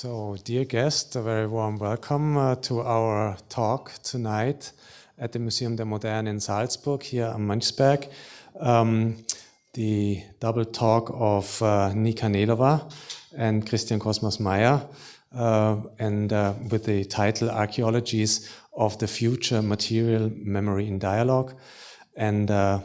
So, dear guest, a very warm welcome to our talk tonight at the Museum der Moderne Salzburg here am Mönchsberg. The double talk of Nika Neelova and Kosmas Mayer, with the title Archaeologies of the Future Material Memory in Dialogue. And I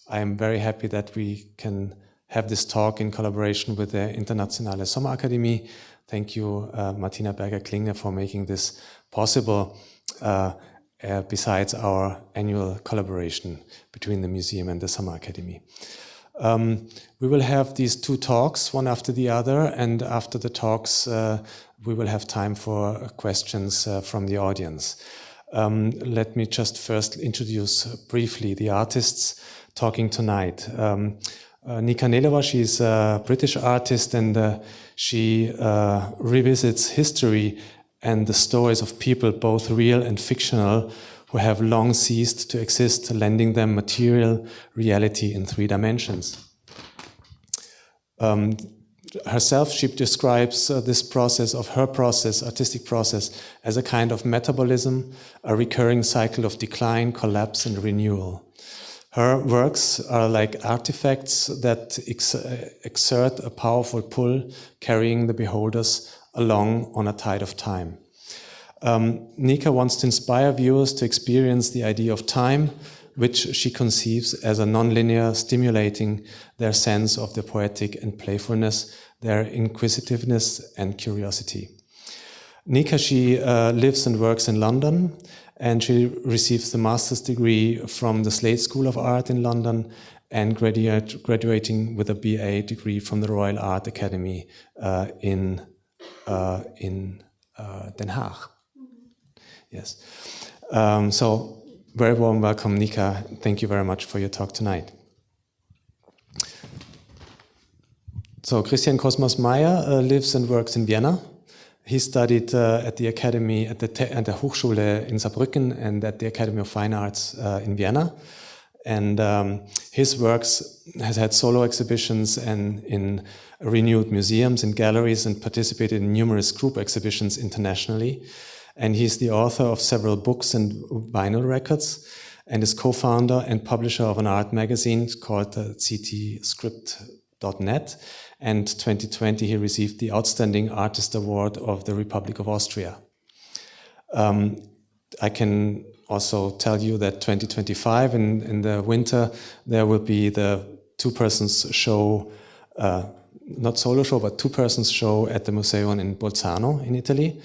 am very happy that we can have this talk in collaboration with the Internationale Sommerakademie. Thank you, Martina Berger-Klingner, for making this possible, besides our annual collaboration between the museum and the Summer Academy. We will have these two talks, one after the other, and after the talks, we will have time for questions from the audience. Let me just first introduce briefly the artists talking tonight. Nika Neelova, she's a British artist, and she revisits history and the stories of people, both real and fictional, who have long ceased to exist, lending them material reality in 3 dimensions. Herself, she describes this process of her process, artistic process, as a kind of metabolism, a recurring cycle of decline, collapse, and renewal. Her works are like artifacts that exert a powerful pull, carrying the beholders along on a tide of time. Nika wants to inspire viewers to experience the idea of time, which she conceives as a non-linear, stimulating their sense of the poetic and playfulness, their inquisitiveness and curiosity. Nika, she lives and works in London, and she receives the master's degree from the Slade School of Art in London and graduating with a BA degree from the Royal Art Academy in Den Haag. Yes. So, very warm welcome, Nika. Thank you very much for your talk tonight. So, Kosmas Mayer lives and works in Vienna. He studied at the Academy, at the Hochschule in Saarbrücken and at the Academy of Fine Arts in Vienna. And his works has had solo exhibitions and in renewed museums and galleries, and participated in numerous group exhibitions internationally. And he's the author of several books and vinyl records, and is co-founder and publisher of an art magazine called ctscript.net. And 2020 he received the Outstanding Artist Award of the Republic of Austria. I can also tell you that 2025 in the winter there will be the two-persons show, not solo show, but two-persons show at the Museum in Bolzano in Italy.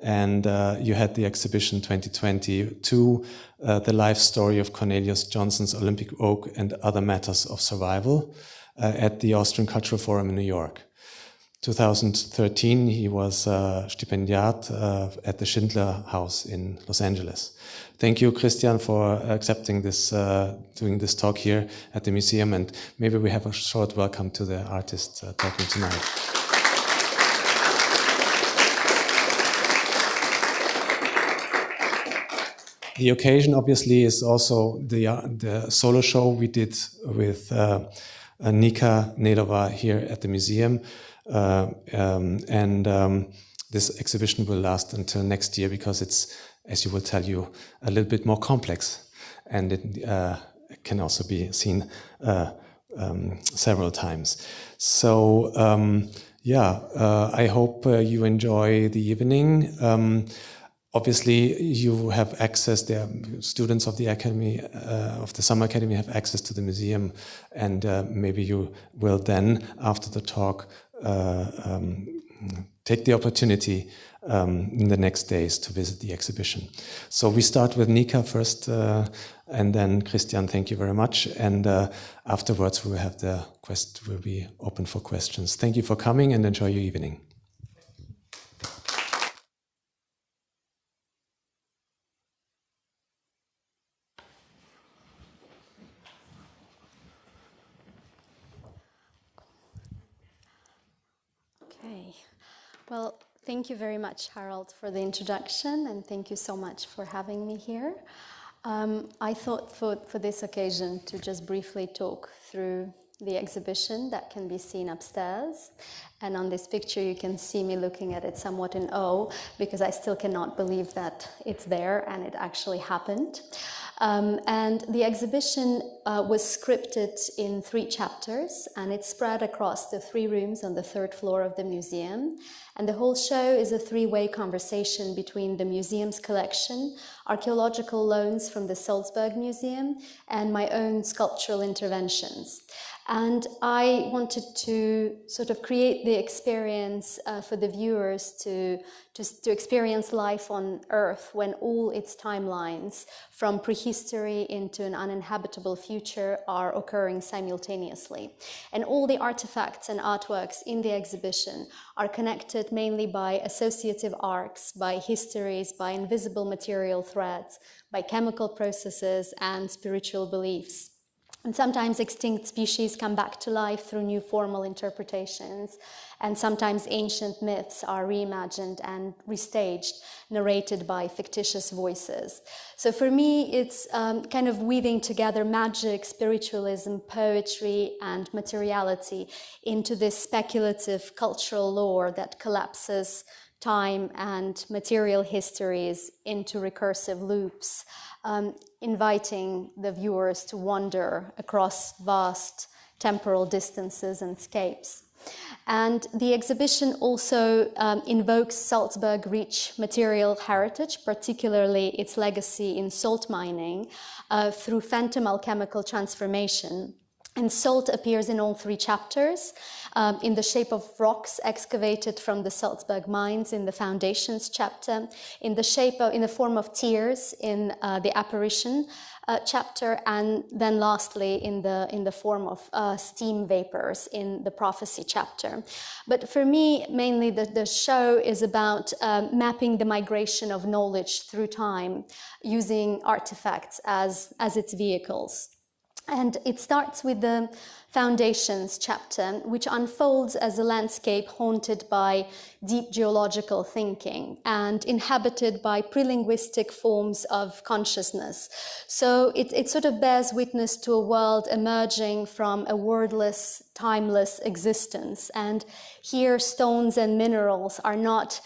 And you had the exhibition 2022, The Life Story of Cornelius Johnson's Olympic Oak and Other Matters of Survival, at the Austrian Cultural Forum in New York. 2013, he was stipendiat at the Schindler House in Los Angeles. Thank you, Christian, for accepting this, doing this talk here at the museum, and maybe we have a short welcome to the artists talking tonight. The occasion, obviously, is also the solo show we did with Nika Neelova here at the museum. This exhibition will last until next year because it's, as you will tell you, a little bit more complex, and it can also be seen several times. So, I hope you enjoy the evening. Obviously, you have access, the students of the Academy, of the Summer Academy have access to the museum, and maybe you will then, after the talk, take the opportunity in the next days to visit the exhibition. So we start with Nika first, and then Christian, thank you very much. And afterwards we will have we'll be open for questions. Thank you for coming and enjoy your evening. Well, thank you very much, Harald, for the introduction, and thank you so much for having me here. I thought for this occasion to just briefly talk through the exhibition that can be seen upstairs. And on this picture, you can see me looking at it somewhat in awe, because I still cannot believe that it's there and it actually happened. And the exhibition was scripted in 3 chapters, and it's spread across the 3 rooms on the 3rd floor of the museum. And the whole show is a 3-way conversation between the museum's collection, archaeological loans from the Salzburg Museum, and my own sculptural interventions. And I wanted to sort of create the experience for the viewers to experience life on Earth when all its timelines, from prehistory into an uninhabitable future, are occurring simultaneously. And all the artifacts and artworks in the exhibition are connected mainly by associative arcs, by histories, by invisible material threads, by chemical processes and spiritual beliefs. And sometimes extinct species come back to life through new formal interpretations, and sometimes ancient myths are reimagined and restaged, narrated by fictitious voices. So for me, it's kind of weaving together magic, spiritualism, poetry, and materiality into this speculative cultural lore that collapses time and material histories into recursive loops, inviting the viewers to wander across vast temporal distances and scapes. And the exhibition also invokes Salzburg's rich material heritage, particularly its legacy in salt mining, through phantom alchemical transformation. And salt appears in all 3 chapters, in the shape of rocks excavated from the Salzburg mines in the foundations chapter, in the form of tears in the apparition chapter, and then lastly in the form of steam vapors in the prophecy chapter. But for me, mainly the show is about mapping the migration of knowledge through time, using artifacts as its vehicles. And it starts with the foundations chapter, which unfolds as a landscape haunted by deep geological thinking and inhabited by pre-linguistic forms of consciousness. So it sort of bears witness to a world emerging from a wordless, timeless existence. And here stones and minerals are not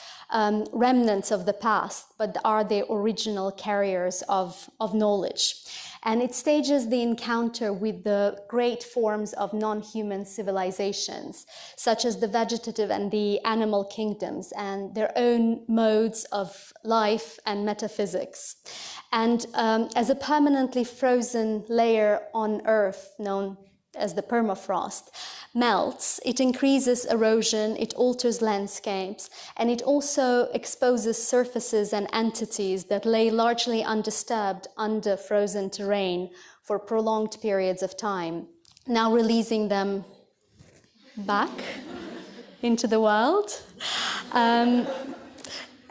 remnants of the past, but are the original carriers of knowledge. And it stages the encounter with the great forms of non-human civilizations, such as the vegetative and the animal kingdoms, and their own modes of life and metaphysics. And as a permanently frozen layer on Earth, known as the permafrost, melts, it increases erosion, it alters landscapes, and it also exposes surfaces and entities that lay largely undisturbed under frozen terrain for prolonged periods of time, now releasing them back into the world.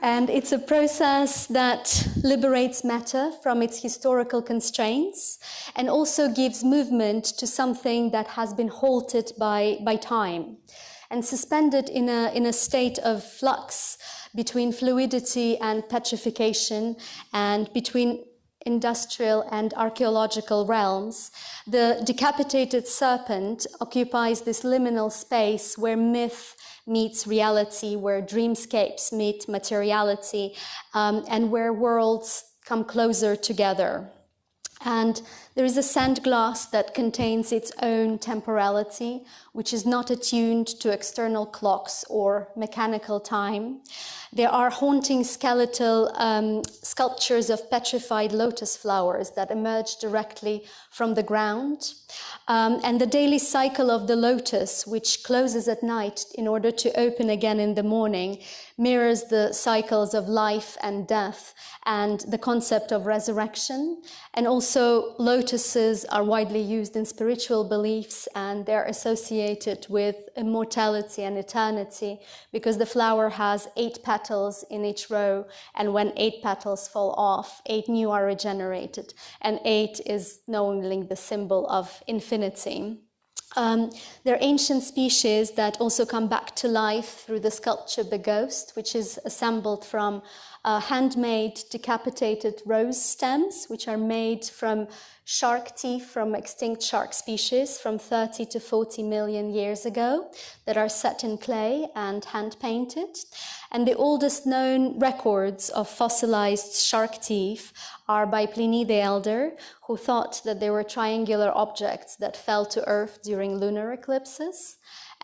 And it's a process that liberates matter from its historical constraints and also gives movement to something that has been halted by time and suspended in a state of flux between fluidity and petrification and between industrial and archaeological realms. The decapitated serpent occupies this liminal space where myth meets reality, where dreamscapes meet materiality, and where worlds come closer together. And there is a sand glass that contains its own temporality, which is not attuned to external clocks or mechanical time. There are haunting skeletal sculptures of petrified lotus flowers that emerge directly from the ground. And the daily cycle of the lotus, which closes at night in order to open again in the morning, mirrors the cycles of life and death and the concept of resurrection. And also, lotuses are widely used in spiritual beliefs, and they're associated with immortality and eternity because the flower has 8 petals in each row, and when 8 petals fall off, 8 new are regenerated, and 8 is knowingly the symbol of infinity. There are ancient species that also come back to life through the sculpture The Ghost, which is assembled from handmade decapitated rose stems, which are made from shark teeth from extinct shark species from 30 to 40 million years ago, that are set in clay and hand-painted. And the oldest known records of fossilized shark teeth are by Pliny the Elder, who thought that they were triangular objects that fell to Earth during lunar eclipses.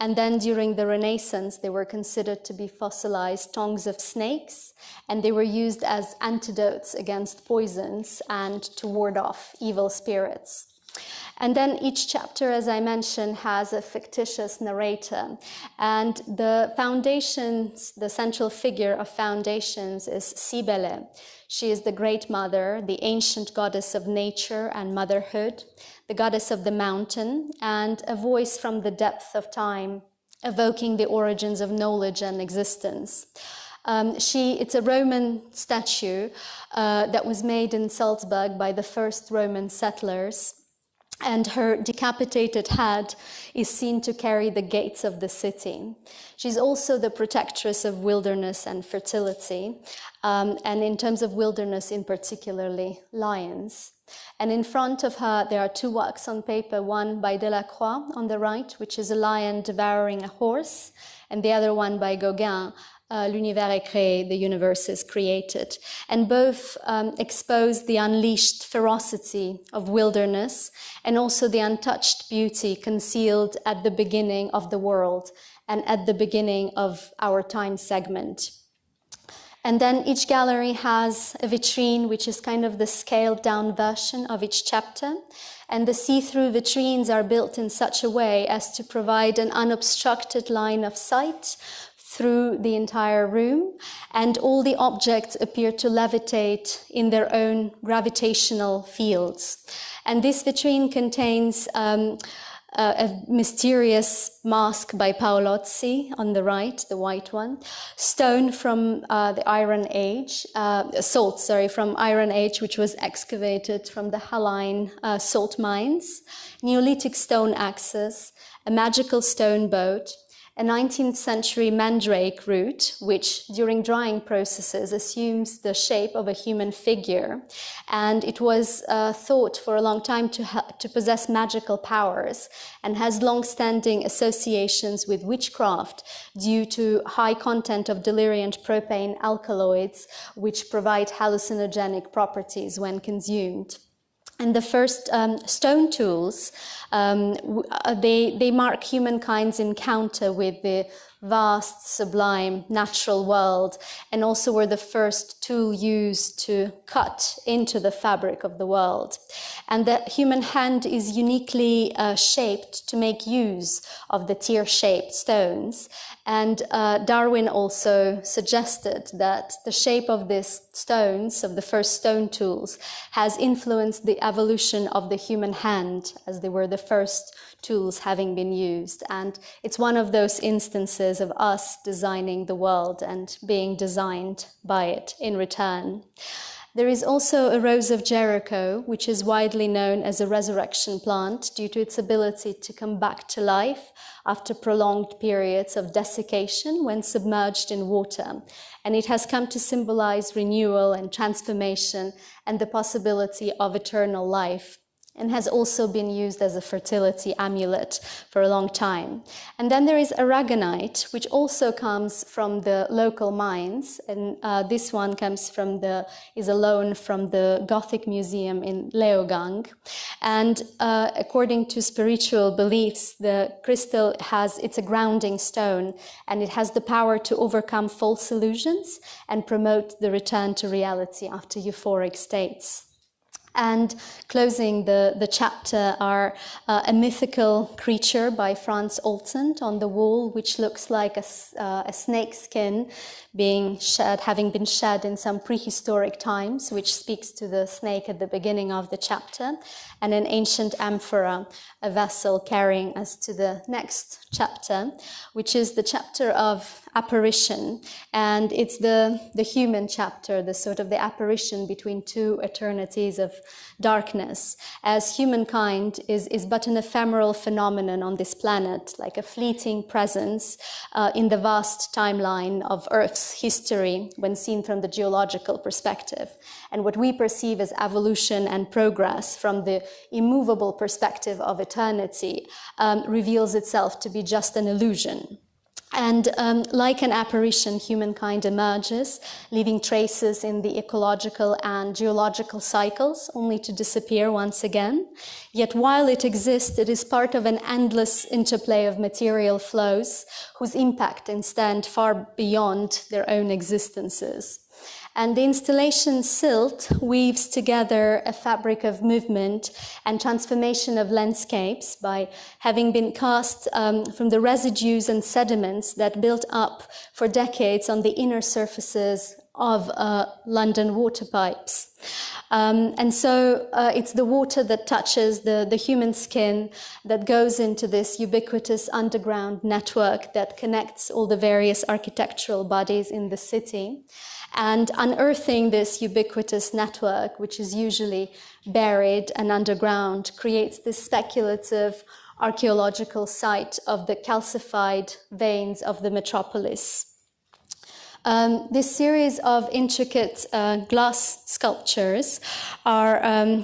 And then during the Renaissance, they were considered to be fossilized tongues of snakes, and they were used as antidotes against poisons and to ward off evil spirits. And then each chapter, as I mentioned, has a fictitious narrator. And the foundations, the central figure of foundations is Cybele. She is the Great Mother, the ancient goddess of nature and motherhood, the goddess of the mountain, and a voice from the depth of time, evoking the origins of knowledge and existence. It's a Roman statue that was made in Salzburg by the first Roman settlers, and her decapitated head is seen to carry the gates of the city. She's also the protectress of wilderness and fertility, and in terms of wilderness, in particularly lions. And in front of her, there are two works on paper, one by Delacroix on the right, which is a lion devouring a horse, and the other one by Gauguin, L'univers est créé, the universe is created. And both expose the unleashed ferocity of wilderness and also the untouched beauty concealed at the beginning of the world and at the beginning of our time segment. And then each gallery has a vitrine, which is kind of the scaled down version of each chapter. And the see-through vitrines are built in such a way as to provide an unobstructed line of sight through the entire room, and all the objects appear to levitate in their own gravitational fields. And this vitrine contains a mysterious mask by Paolozzi on the right, the white one, stone from the Iron Age, salt, from Iron Age, which was excavated from the Halline salt mines, Neolithic stone axes, a magical stone boat, a 19th century mandrake root, which during drying processes assumes the shape of a human figure. And it was thought for a long time to possess magical powers and has long-standing associations with witchcraft due to high content of deliriant propane alkaloids, which provide hallucinogenic properties when consumed. And the first stone tools, they mark humankind's encounter with the vast, sublime, natural world, and also were the first tool used to cut into the fabric of the world. And the human hand is uniquely shaped to make use of the tear-shaped stones. And Darwin also suggested that the shape of these stones, of the first stone tools, has influenced the evolution of the human hand, as they were the first tools having been used. And it's one of those instances of us designing the world and being designed by it in return. There is also a Rose of Jericho, which is widely known as a resurrection plant due to its ability to come back to life after prolonged periods of desiccation when submerged in water. And it has come to symbolize renewal and transformation and the possibility of eternal life, and has also been used as a fertility amulet for a long time. And then there is aragonite, which also comes from the local mines, and this one is a loan from the Gothic Museum in Leogang. And according to spiritual beliefs, the crystal it's a grounding stone, and it has the power to overcome false illusions and promote the return to reality after euphoric states. And closing the chapter are a mythical creature by Franz Olsent on the wall, which looks like a snake skin having been shed in some prehistoric times, which speaks to the snake at the beginning of the chapter. and an ancient amphora, a vessel carrying us to the next chapter, which is the chapter of apparition. And it's the human chapter, the sort of the apparition between two eternities of darkness, as humankind is but an ephemeral phenomenon on this planet, like a fleeting presence in the vast timeline of Earth's history when seen from the geological perspective. And what we perceive as evolution and progress from the immovable perspective of eternity reveals itself to be just an illusion. And like an apparition, humankind emerges, leaving traces in the ecological and geological cycles, only to disappear once again. Yet while it exists, it is part of an endless interplay of material flows, whose impact extend far beyond their own existences. And the installation Silt weaves together a fabric of movement and transformation of landscapes by having been cast from the residues and sediments that built up for decades on the inner surfaces of London water pipes. And so it's the water that touches the human skin that goes into this ubiquitous underground network that connects all the various architectural bodies in the city. And unearthing this ubiquitous network, which is usually buried and underground, creates this speculative archaeological site of the calcified veins of the metropolis. This series of intricate glass sculptures are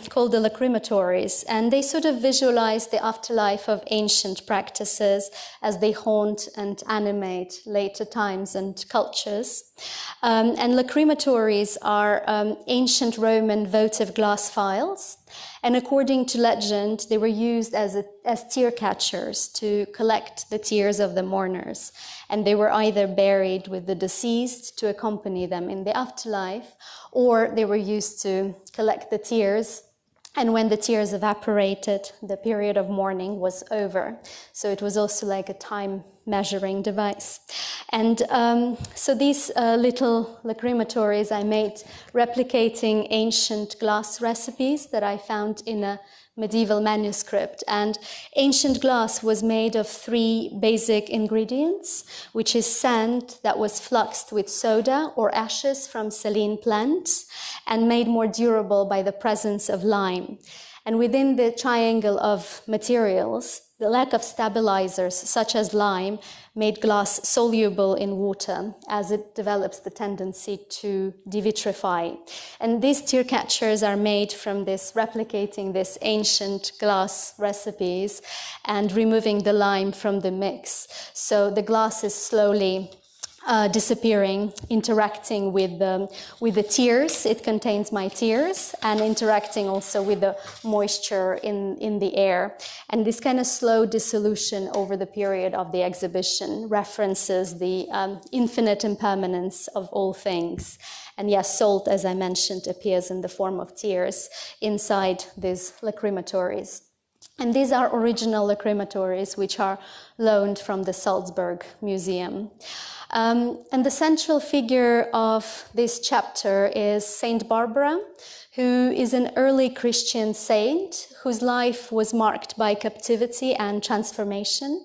called the lacrimatories, and they sort of visualize the afterlife of ancient practices as they haunt and animate later times and cultures. And lacrimatories are ancient Roman votive glass phials. And according to legend, they were used as tear catchers to collect the tears of the mourners. And they were either buried with the deceased to accompany them in the afterlife, or they were used to collect the tears. And when the tears evaporated, the period of mourning was over. So it was also like a time measuring device. And so these little lacrimatories I made replicating ancient glass recipes that I found in a medieval manuscript. And ancient glass was made of 3 basic ingredients, which is sand that was fluxed with soda or ashes from saline plants and made more durable by the presence of lime. And within the triangle of materials, the lack of stabilizers such as lime made glass soluble in water as it develops the tendency to devitrify. And these tear catchers are made from this, replicating this ancient glass recipes and removing the lime from the mix. So the glass is slowly disappearing, interacting with the tears. It contains my tears, and interacting also with the moisture in the air. And this kind of slow dissolution over the period of the exhibition references the infinite impermanence of all things. And yes, salt, as I mentioned, appears in the form of tears inside these lacrimatories. And these are original lacrimatories, which are loaned from the Salzburg Museum. And the central figure of this chapter is Saint Barbara, who is an early Christian saint whose life was marked by captivity and transformation.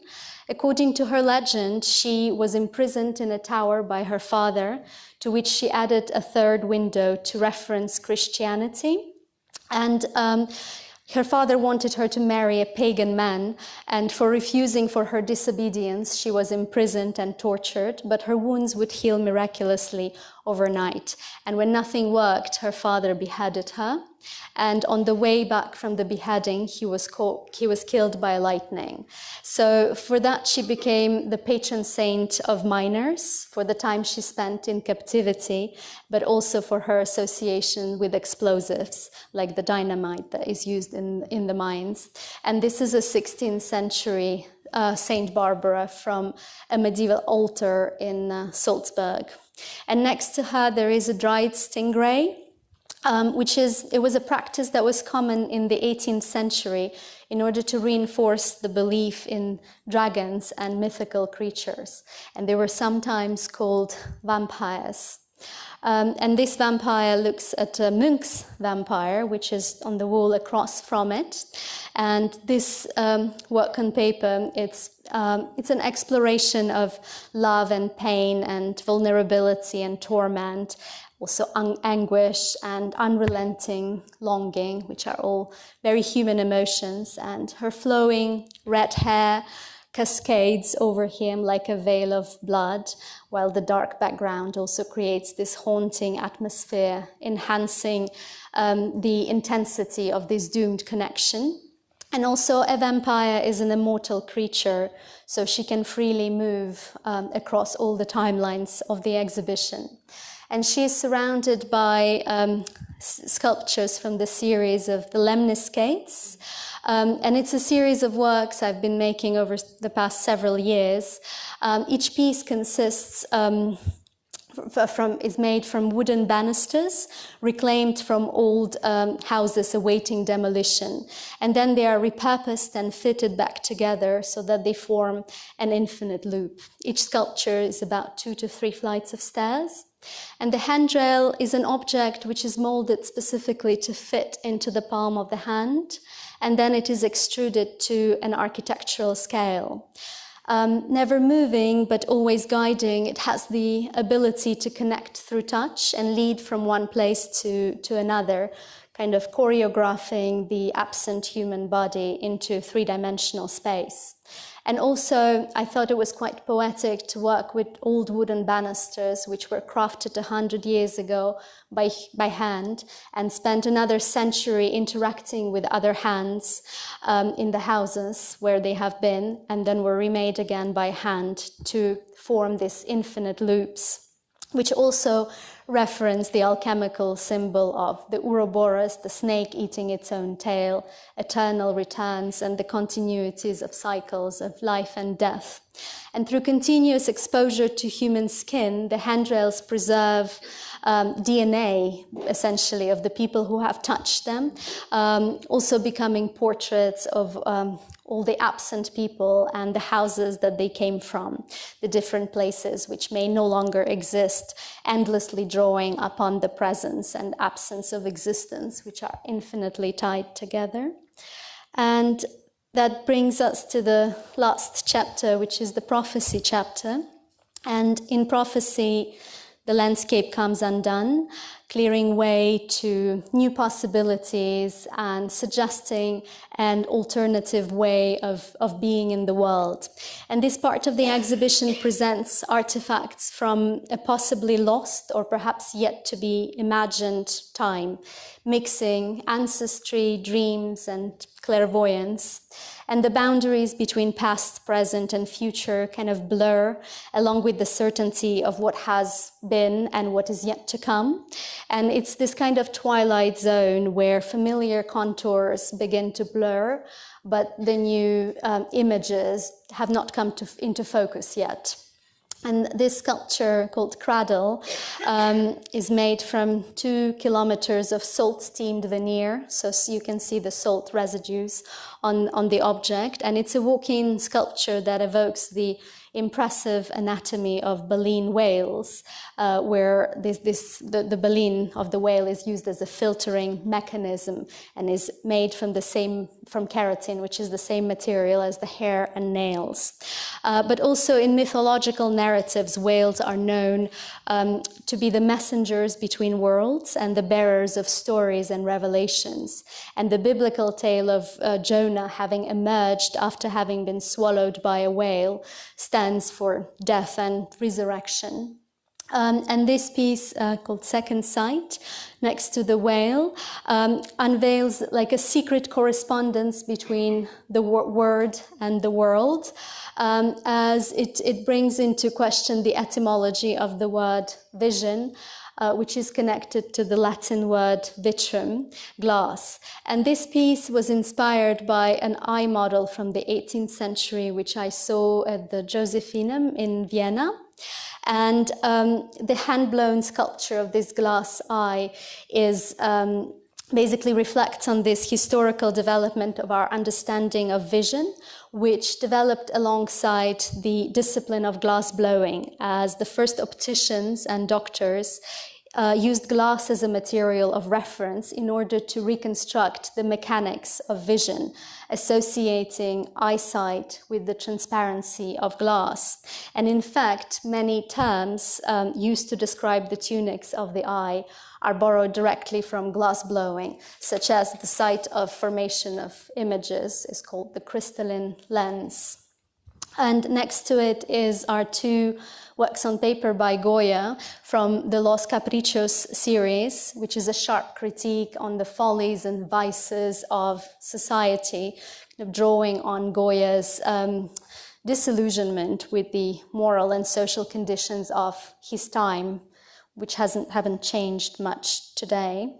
According to her legend, she was imprisoned in a tower by her father, to which she added a 3rd window to reference Christianity. And her father wanted her to marry a pagan man, and for refusing for her disobedience, she was imprisoned and tortured, but her wounds would heal miraculously overnight. And when nothing worked, her father beheaded her. And on the way back from the beheading, he was killed by lightning. So for that, she became the patron saint of miners for the time she spent in captivity, but also for her association with explosives, like the dynamite that is used in the mines. And this is a 16th century Saint Barbara from a medieval altar in Salzburg. And next to her, there is a dried stingray, it was a practice that was common in the 18th century in order to reinforce the belief in dragons and mythical creatures. And they were sometimes called vampires. And this vampire looks at Munch's vampire, which is on the wall across from it. And this work on paper, it's an exploration of love and pain and vulnerability and torment, also anguish and unrelenting longing, which are all very human emotions. And her flowing red hair cascades over him like a veil of blood, while the dark background also creates this haunting atmosphere, enhancing the intensity of this doomed connection. And also a vampire is an immortal creature, so she can freely move across all the timelines of the exhibition. And she is surrounded by sculptures from the series of the Lemniscates. And it's a series of works I've been making over the past several years. Each piece consists is made from wooden banisters reclaimed from old houses awaiting demolition. And then they are repurposed and fitted back together so that they form an infinite loop. Each sculpture is about 2 to 3 flights of stairs. And the handrail is an object which is molded specifically to fit into the palm of the hand. And then it is extruded to an architectural scale. Never moving, but always guiding, it has the ability to connect through touch and lead from one place to another, kind of choreographing the absent human body into 3-dimensional space. And also, I thought it was quite poetic to work with old wooden banisters, which were crafted 100 years ago by hand, and spent another century interacting with other hands in the houses where they have been, and then were remade again by hand to form these infinite loops, which also reference the alchemical symbol of the Ouroboros, the snake eating its own tail, eternal returns, and the continuities of cycles of life and death. And through continuous exposure to human skin, the handrails preserve DNA, essentially, of the people who have touched them, also becoming portraits of all the absent people and the houses that they came from, the different places which may no longer exist, endlessly drawing upon the presence and absence of existence, which are infinitely tied together. And that brings us to the last chapter, which is the prophecy chapter. And in prophecy, the landscape comes undone, clearing way to new possibilities and suggesting an alternative way of being in the world. And this part of the exhibition presents artifacts from a possibly lost or perhaps yet to be imagined time, mixing ancestry, dreams, and clairvoyance. And the boundaries between past, present, and future kind of blur, along with the certainty of what has been and what is yet to come. And it's this kind of twilight zone where familiar contours begin to blur, but the new images have not come into focus yet. And this sculpture called Cradle is made from 2 kilometers of salt-steamed veneer. So you can see the salt residues on the object. And it's a walk-in sculpture that evokes the impressive anatomy of baleen whales, where the baleen of the whale is used as a filtering mechanism and is made from keratin, which is the same material as the hair and nails. But also in mythological narratives, whales are known to be the messengers between worlds and the bearers of stories and revelations. And the biblical tale of Jonah having emerged after having been swallowed by a whale stands for death and resurrection. And this piece called Second Sight, next to the whale, unveils like a secret correspondence between the word and the world, as it brings into question the etymology of the word vision, which is connected to the Latin word vitrum, glass. And this piece was inspired by an eye model from the 18th century, which I saw at the Josephinum in Vienna. And the hand-blown sculpture of this glass eye is basically reflects on this historical development of our understanding of vision, which developed alongside the discipline of glass blowing, as the first opticians and doctors used glass as a material of reference in order to reconstruct the mechanics of vision, associating eyesight with the transparency of glass. And in fact, many terms used to describe the tunics of the eye are borrowed directly from glass blowing, such as the site of formation of images is called the crystalline lens. And next to it is our two works on paper by Goya from the Los Caprichos series, which is a sharp critique on the follies and vices of society, kind of drawing on Goya's disillusionment with the moral and social conditions of his time, which haven't changed much today.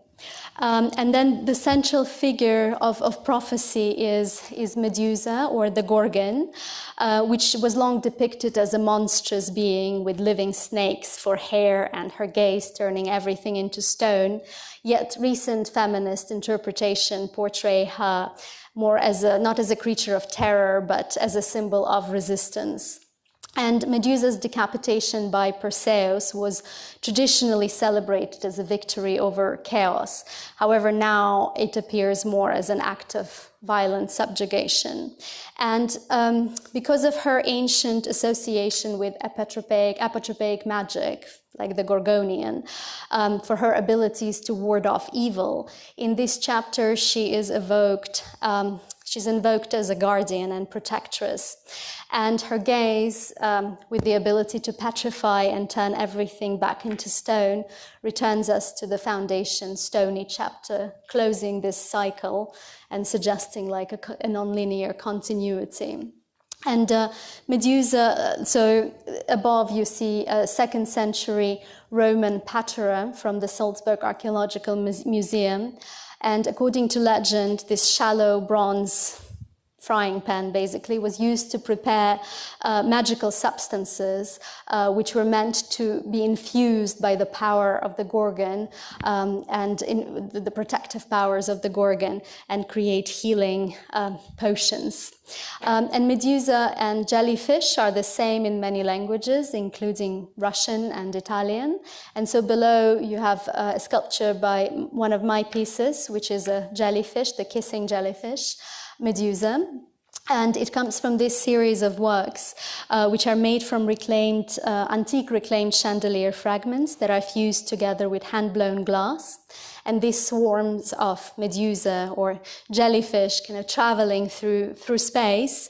And then the central figure of prophecy is Medusa, or the Gorgon, which was long depicted as a monstrous being with living snakes for hair and her gaze turning everything into stone. Yet recent feminist interpretation portray her more as not as a creature of terror, but as a symbol of resistance. And Medusa's decapitation by Perseus was traditionally celebrated as a victory over chaos. However, now it appears more as an act of violent subjugation. And because of her ancient association with apotropaic magic, like the Gorgonian, for her abilities to ward off evil, in this chapter she is evoked. She's invoked as a guardian and protectress, and her gaze, with the ability to petrify and turn everything back into stone, returns us to the foundation stony chapter, closing this cycle and suggesting like a non-linear continuity. And Medusa, so above you see a 2nd century Roman patera from the Salzburg Archaeological Museum. And according to legend, this shallow bronze frying pan basically was used to prepare magical substances which were meant to be infused by the power of the Gorgon and in the protective powers of the Gorgon and create healing potions. And Medusa and jellyfish are the same in many languages, including Russian and Italian. And so below you have a sculpture by one of my pieces, which is a jellyfish, the kissing jellyfish, Medusa. And it comes from this series of works, which are made from antique reclaimed chandelier fragments that are fused together with hand-blown glass. And these swarms of Medusa or jellyfish kind of traveling through space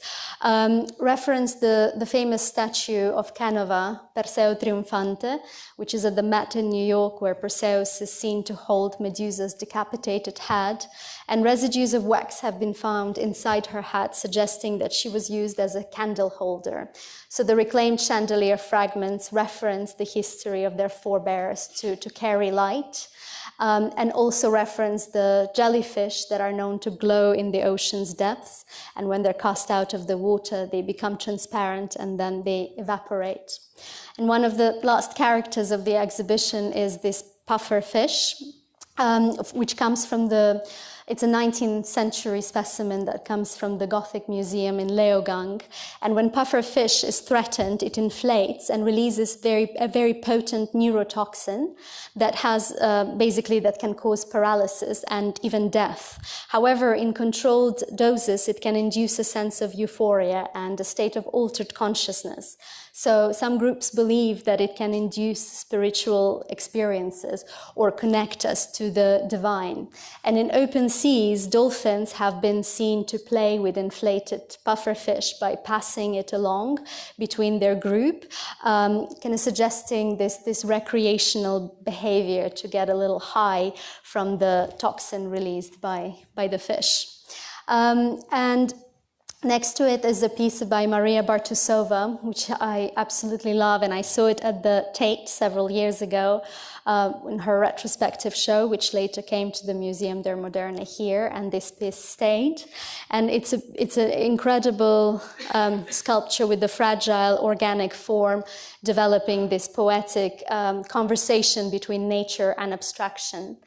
reference the famous statue of Canova, Perseo Triunfante, which is at the Met in New York, where Perseus is seen to hold Medusa's decapitated head. And residues of wax have been found inside her hat, suggesting that she was used as a candle holder. So the reclaimed chandelier fragments reference the history of their forebears to carry light. And also reference the jellyfish that are known to glow in the ocean's depths. And when they're cast out of the water, they become transparent and then they evaporate. And one of the last characters of the exhibition is this puffer fish, which comes from it's a 19th century specimen that comes from the Gothic Museum in Leogang. And when puffer fish is threatened, it inflates and releases a very potent neurotoxin that that can cause paralysis and even death. However, in controlled doses, it can induce a sense of euphoria and a state of altered consciousness. So some groups believe that it can induce spiritual experiences or connect us to the divine. And in open seas, dolphins have been seen to play with inflated pufferfish by passing it along between their group, kind of suggesting this recreational behavior to get a little high from the toxin released by the fish. And next to it is a piece by Maria Bartusova, which I absolutely love, and I saw it at the Tate several years ago in her retrospective show, which later came to the Museum der Moderne here, and this piece stayed. And it's an incredible sculpture with the fragile organic form, developing this poetic conversation between nature and abstraction.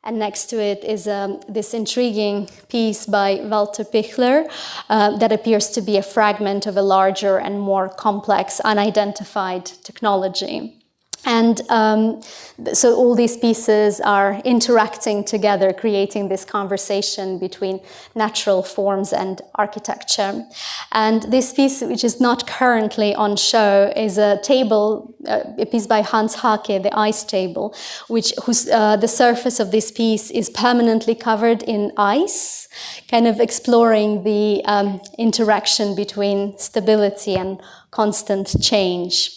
and next to it is this intriguing piece by Walter Pichler that appears to be a fragment of a larger and more complex, unidentified technology. And so all these pieces are interacting together, creating this conversation between natural forms and architecture. And this piece, which is not currently on show, is a table, a piece by Hans Hake, the ice table, the surface of this piece is permanently covered in ice, kind of exploring the interaction between stability and constant change.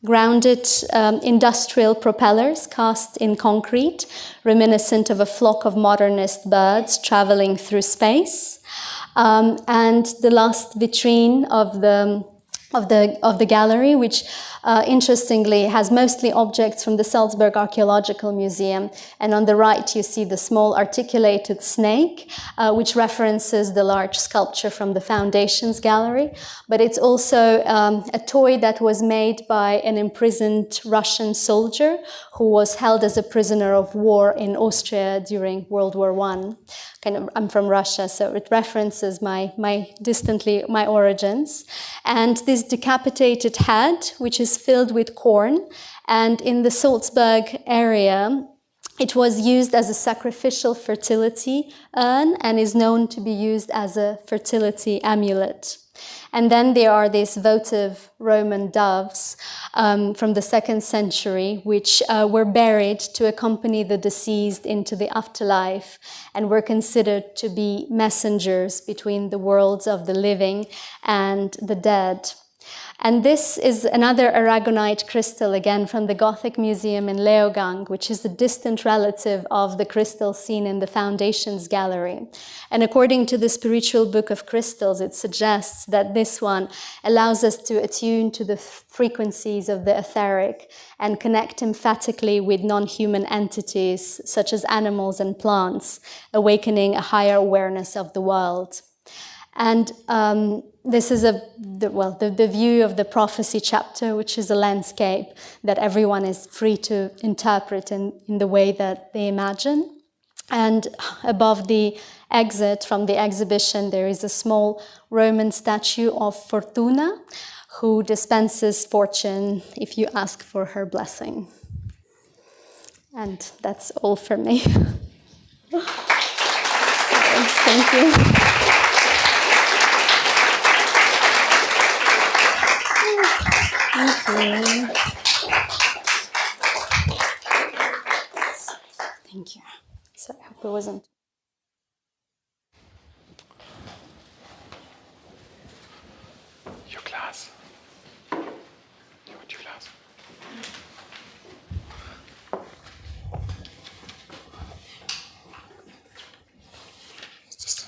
Grounded industrial propellers cast in concrete, reminiscent of a flock of modernist birds traveling through space. And the last vitrine of the gallery, which interestingly has mostly objects from the Salzburg Archaeological Museum. And on the right, you see the small articulated snake, which references the large sculpture from the Foundations Gallery. But it's also a toy that was made by an imprisoned Russian soldier who was held as a prisoner of war in Austria during World War I. I'm from Russia, so it references my origins. And this decapitated head, which is filled with corn, and in the Salzburg area, it was used as a sacrificial fertility urn and is known to be used as a fertility amulet. And then there are these votive Roman doves from the 2nd century, which were buried to accompany the deceased into the afterlife and were considered to be messengers between the worlds of the living and the dead. And this is another aragonite crystal, again from the Gothic Museum in Leogang, which is a distant relative of the crystal seen in the Foundations Gallery. And according to the Spiritual Book of Crystals, it suggests that this one allows us to attune to the frequencies of the etheric and connect emphatically with non-human entities, such as animals and plants, awakening a higher awareness of the world. And this is the view of the prophecy chapter, which is a landscape that everyone is free to interpret in the way that they imagine. And above the exit from the exhibition, there is a small Roman statue of Fortuna, who dispenses fortune if you ask for her blessing. And that's all for me. So, thank you. Thank you. So I hope it wasn't. Your glass. You want your glass? It's just.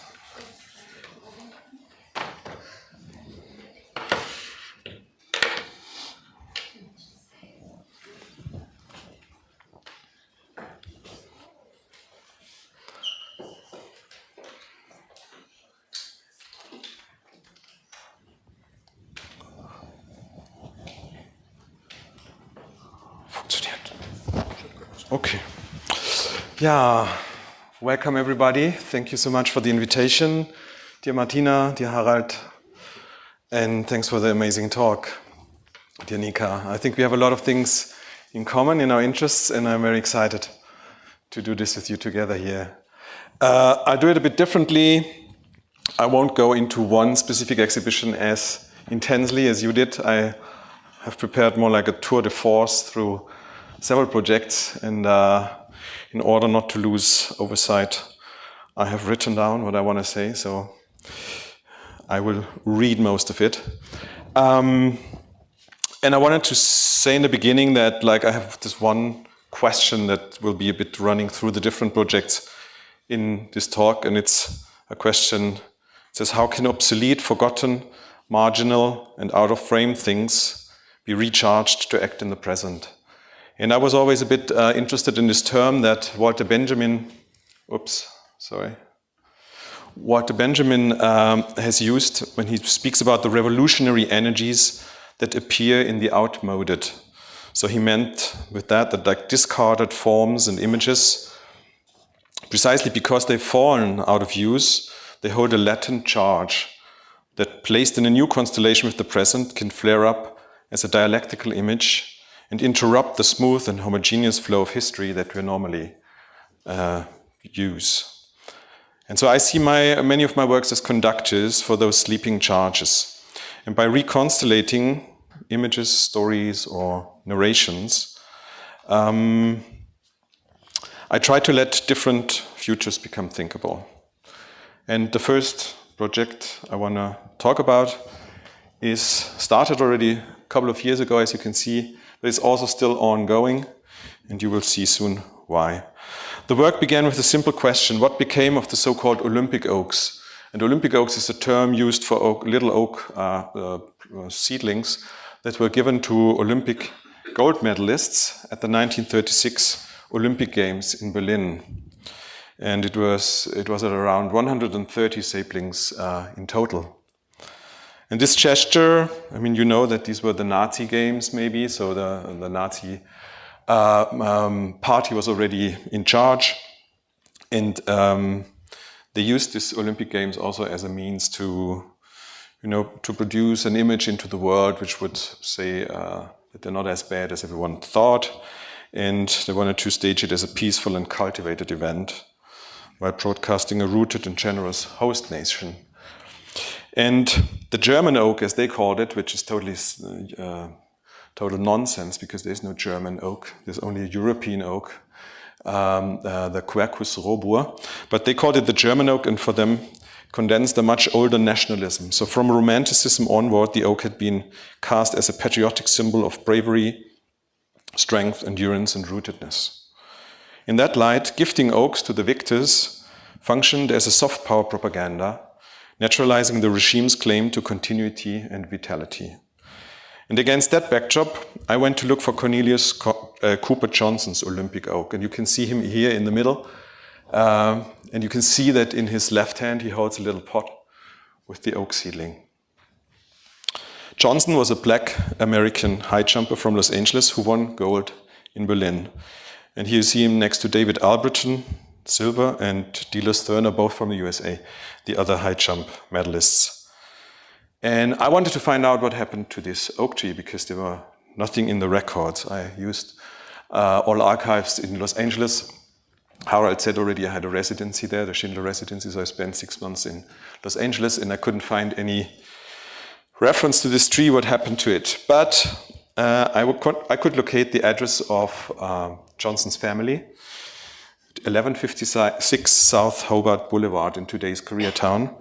Okay. Yeah, welcome everybody. Thank you so much for the invitation, dear Martina, dear Harald, and thanks for the amazing talk, dear Nika. I think we have a lot of things in common in our interests, and I'm very excited to do this with you together here. I'll do it a bit differently. I won't go into one specific exhibition as intensely as you did. I have prepared more like a tour de force through several projects, and in order not to lose oversight, I have written down what I want to say, so I will read most of it. And I wanted to say in the beginning that I have this one question that will be a bit running through the different projects in this talk, and it's a question. It says, how can obsolete, forgotten, marginal, and out-of-frame things be recharged to act in the present? And I was always a bit interested in this term that Walter Benjamin has used when he speaks about the revolutionary energies that appear in the outmoded. So he meant with that like discarded forms and images, precisely because they've fallen out of use, they hold a latent charge that, placed in a new constellation with the present, can flare up as a dialectical image and interrupt the smooth and homogeneous flow of history that we normally use. And so I see many of my works as conductors for those sleeping charges. And by reconstellating images, stories, or narrations, I try to let different futures become thinkable. And the first project I want to talk about is started already a couple of years ago, as you can see, but it's also still ongoing, and you will see soon why. The work began with a simple question: what became of the so-called Olympic oaks? And Olympic oaks is a term used for little oak seedlings that were given to Olympic gold medalists at the 1936 Olympic Games in Berlin. And it was at around 130 saplings in total. And this gesture, I mean, you know that these were the Nazi games maybe, so the Nazi party was already in charge, and they used this Olympic Games also as a means to, to produce an image into the world which would say that they're not as bad as everyone thought, and they wanted to stage it as a peaceful and cultivated event while broadcasting a rooted and generous host nation. And the German oak, as they called it, which is totally total nonsense, because there's no German oak, there's only a European oak, the Quercus robur, but they called it the German oak, and for them condensed a much older nationalism. So from Romanticism onward, the oak had been cast as a patriotic symbol of bravery, strength, endurance, and rootedness. In that light, gifting oaks to the victors functioned as a soft power propaganda, naturalizing the regime's claim to continuity and vitality. And against that backdrop, I went to look for Cornelius Cooper Johnson's Olympic oak. And you can see him here in the middle. And you can see that in his left hand, he holds a little pot with the oak seedling. Johnson was a black American high jumper from Los Angeles who won gold in Berlin. And here you see him next to David Alberton, silver, and Delos Thurner, both from the USA, the other high jump medalists. And I wanted to find out what happened to this oak tree, because there were nothing in the records. I used all archives in Los Angeles. Harald said already I had a residency there, the Schindler residency, so I spent 6 months in Los Angeles, and I couldn't find any reference to this tree, what happened to it. But I could locate the address of Johnson's family, 1156 South Hobart Boulevard in today's Koreatown.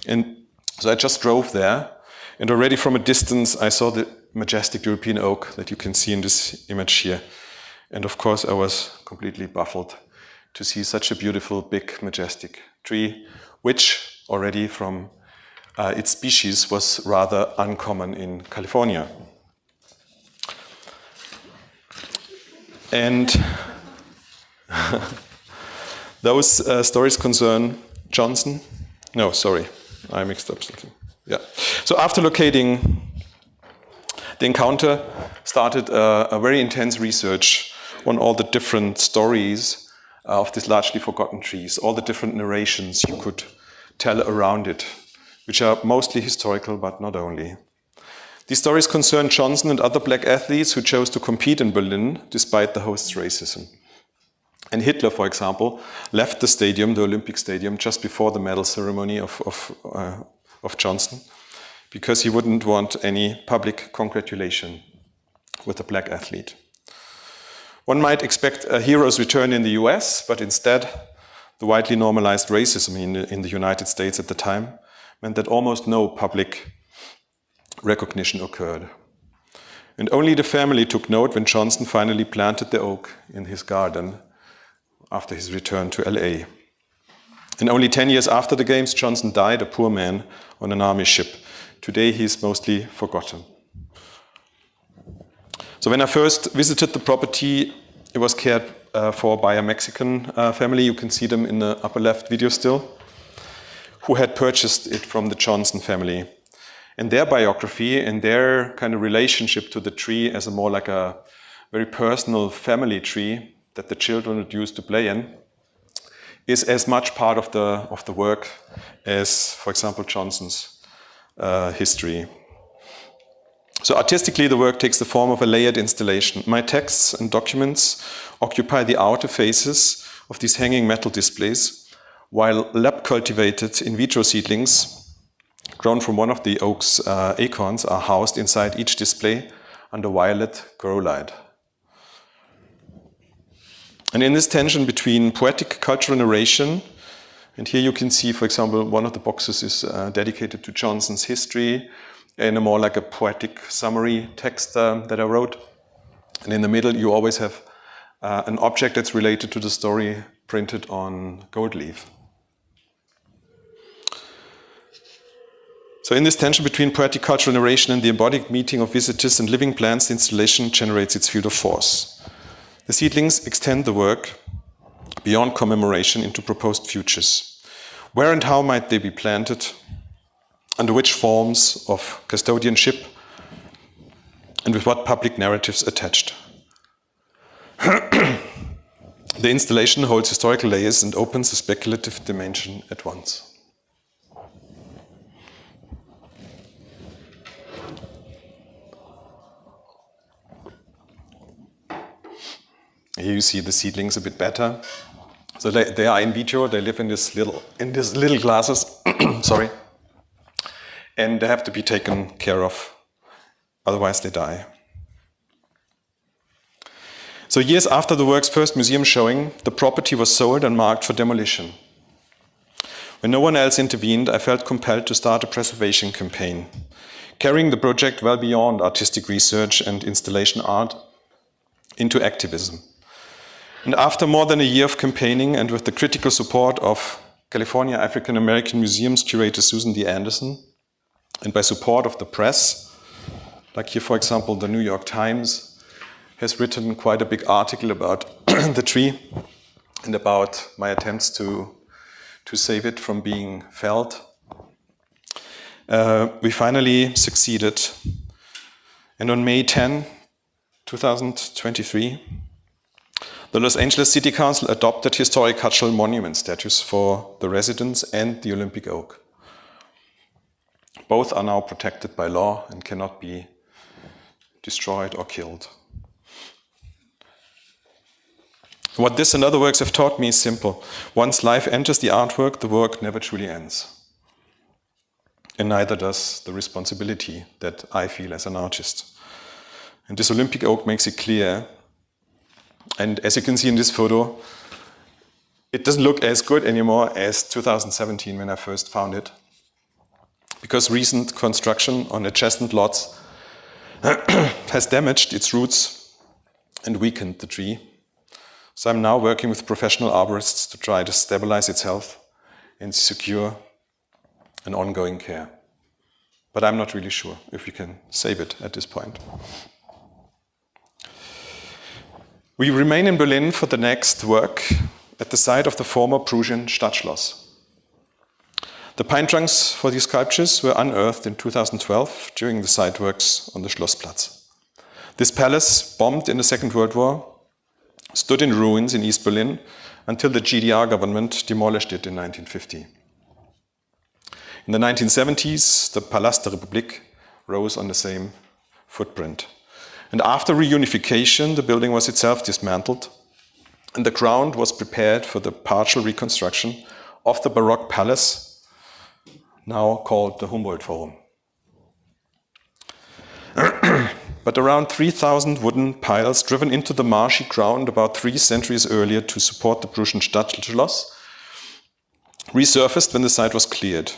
And so I just drove there, and already from a distance I saw the majestic European oak that you can see in this image here. And of course I was completely baffled to see such a beautiful, big, majestic tree, which already from its species was rather uncommon in California. And those stories concern Johnson. No, sorry, I mixed up something. Yeah. So after locating the encounter, started a very intense research on all the different stories of these largely forgotten trees, all the different narrations you could tell around it, which are mostly historical, but not only. These stories concern Johnson and other black athletes who chose to compete in Berlin despite the host's racism. And Hitler, for example, left the stadium, the Olympic Stadium, just before the medal ceremony of Johnson, because he wouldn't want any public congratulation with a black athlete. One might expect a hero's return in the US, but instead, the widely normalized racism in the United States at the time meant that almost no public recognition occurred. And only the family took note when Johnson finally planted the oak in his garden after his return to LA. And only 10 years after the Games, Johnson died a poor man on an army ship. Today, he is mostly forgotten. So when I first visited the property, it was cared for by a Mexican family. You can see them in the upper left video still, who had purchased it from the Johnson family. And their biography and their kind of relationship to the tree as a more like a very personal family tree that the children would use to play in, is as much part of the work as, for example, Johnson's history. So artistically, the work takes the form of a layered installation. My texts and documents occupy the outer faces of these hanging metal displays, while lab-cultivated in vitro seedlings, grown from one of the oak's acorns, are housed inside each display under violet grow light. And in this tension between poetic cultural narration, and here you can see, for example, one of the boxes is dedicated to Johnson's history, in a more like a poetic summary text that I wrote. And in the middle, you always have an object that's related to the story printed on gold leaf. So in this tension between poetic cultural narration and the embodied meeting of visitors and living plants, the installation generates its field of force. The seedlings extend the work beyond commemoration into proposed futures. Where and how might they be planted? Under which forms of custodianship, and with what public narratives attached? The installation holds historical layers and opens a speculative dimension at once. Here you see the seedlings a bit better. So they are in vitro. They live in these little glasses. Sorry. And they have to be taken care of, otherwise they die. So years after the work's first museum showing, the property was sold and marked for demolition. When no one else intervened, I felt compelled to start a preservation campaign, carrying the project well beyond artistic research and installation art into activism. And after more than a year of campaigning, and with the critical support of California African American Museums curator Susan D. Anderson, and by support of the press, like here, for example, the New York Times has written quite a big article about the tree and about my attempts to save it from being felled. We finally succeeded. And on May 10, 2023, the Los Angeles City Council adopted historic cultural monument status for the residents and the Olympic Oak. Both are now protected by law and cannot be destroyed or killed. What this and other works have taught me is simple. Once life enters the artwork, the work never truly ends. And neither does the responsibility that I feel as an artist. And this Olympic Oak makes it clear. And as you can see in this photo, it doesn't look as good anymore as 2017 when I first found it, because recent construction on adjacent lots has damaged its roots and weakened the tree. So I'm now working with professional arborists to try to stabilize its health and secure an ongoing care. But I'm not really sure if we can save it at this point. We remain in Berlin for the next work at the site of the former Prussian Stadtschloss. The pine trunks for these sculptures were unearthed in 2012 during the site works on the Schlossplatz. This palace, bombed in the Second World War, stood in ruins in East Berlin until the GDR government demolished it in 1950. In the 1970s, the Palast der Republik rose on the same footprint. And after reunification, the building was itself dismantled, and the ground was prepared for the partial reconstruction of the Baroque palace, now called the Humboldt Forum. But around 3,000 wooden piles driven into the marshy ground about 3 centuries earlier to support the Prussian Stadtschloss resurfaced when the site was cleared.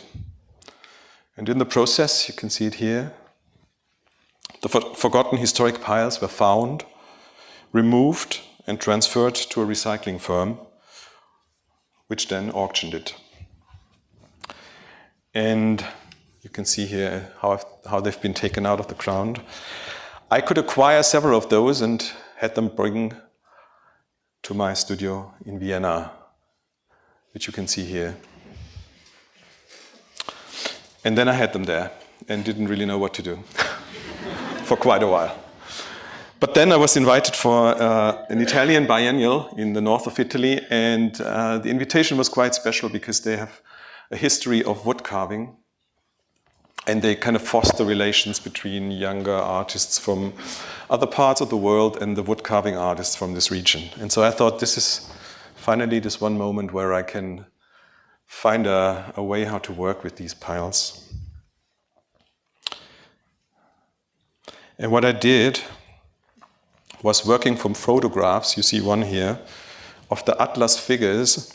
And in the process, you can see it here, the forgotten historic piles were found, removed, and transferred to a recycling firm, which then auctioned it. And you can see here how they've been taken out of the ground. I could acquire several of those and had them bring to my studio in Vienna, which you can see here. And then I had them there and didn't really know what to do for quite a while. But then I was invited for an Italian biennial in the north of Italy, and the invitation was quite special because they have a history of wood carving, and they kind of foster relations between younger artists from other parts of the world and the wood carving artists from this region. And so I thought, this is finally this one moment where I can find a way how to work with these piles. And what I did was working from photographs, you see one here, of the Atlas figures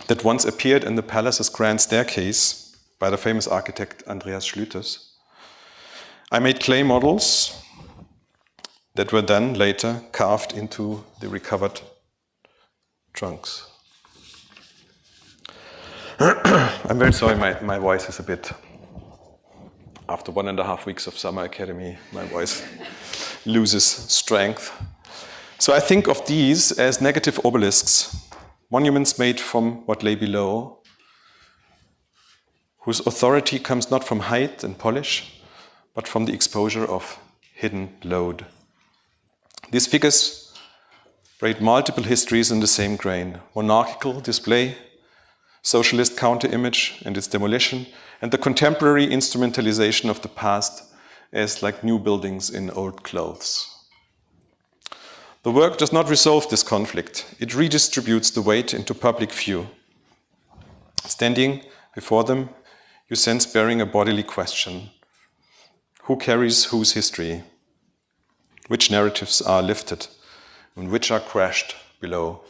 that once appeared in the palace's grand staircase by the famous architect Andreas Schlüters. I made clay models that were then later carved into the recovered trunks. I'm very sorry, my voice is a bit, after 1.5 weeks of summer academy, my voice loses strength. So I think of these as negative obelisks, monuments made from what lay below, whose authority comes not from height and polish, but from the exposure of hidden load. These figures braid multiple histories in the same grain: monarchical display, socialist counter-image and its demolition, and the contemporary instrumentalization of the past as like new buildings in old clothes. The work does not resolve this conflict. It redistributes the weight into public view. Standing before them, you sense bearing a bodily question. Who carries whose history? Which narratives are lifted and which are crashed below?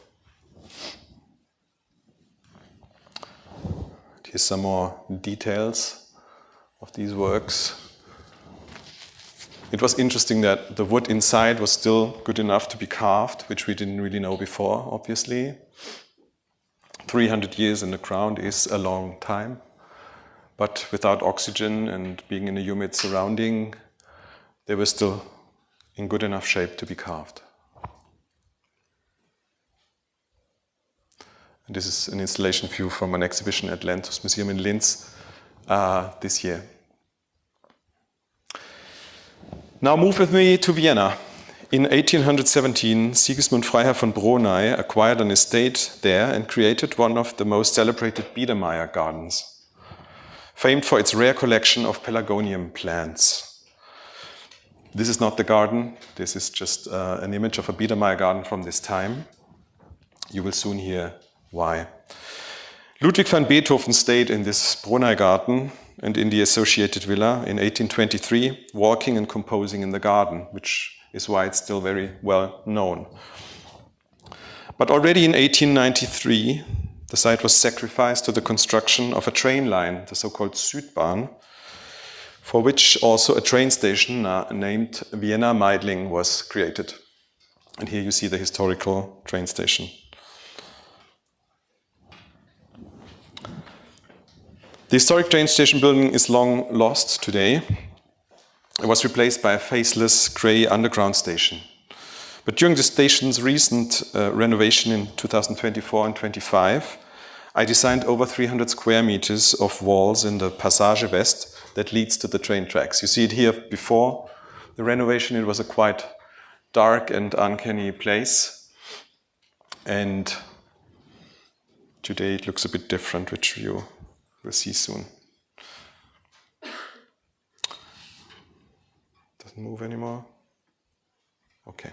Here's some more details of these works. It was interesting that the wood inside was still good enough to be carved, which we didn't really know before, obviously. 300 years in the ground is a long time, but without oxygen and being in a humid surrounding, they were still in good enough shape to be carved. And this is an installation view from an exhibition at Lentus Museum in Linz this year. Now move with me to Vienna. In 1817, Sigismund Freiherr von Bronay acquired an estate there and created one of the most celebrated Biedermeier gardens, famed for its rare collection of pelargonium plants. This is not the garden, this is just an image of a Biedermeier garden from this time. You will soon hear why. Ludwig van Beethoven stayed in this Bronay garden and in the associated villa in 1823, walking and composing in the garden, which is why it's still very well known. But already in 1893, the site was sacrificed to the construction of a train line, the so-called Südbahn, for which also a train station named Vienna Meidling was created. And here you see the historical train station. The historic train station building is long lost today. It was replaced by a faceless grey underground station. But during the station's recent renovation in 2024 and 25, I designed over 300 square meters of walls in the Passage West that leads to the train tracks. You see it here before the renovation. It was a quite dark and uncanny place. And today it looks a bit different, which you we'll see soon. Doesn't move anymore. Okay.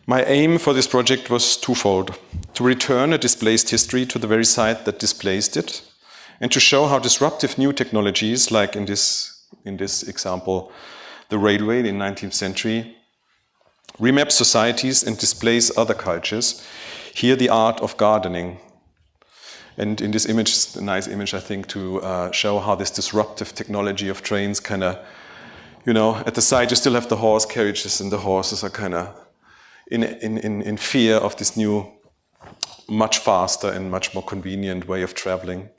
My aim for this project was twofold: to return a displaced history to the very site that displaced it, and to show how disruptive new technologies, like in this example, the railway in the 19th century, remap societies and displace other cultures. Here, the art of gardening. And in this image, it's a nice image, I think, to show how this disruptive technology of trains kind of, at the side you still have the horse carriages, and the horses are kind of in fear of this new, much faster and much more convenient way of traveling.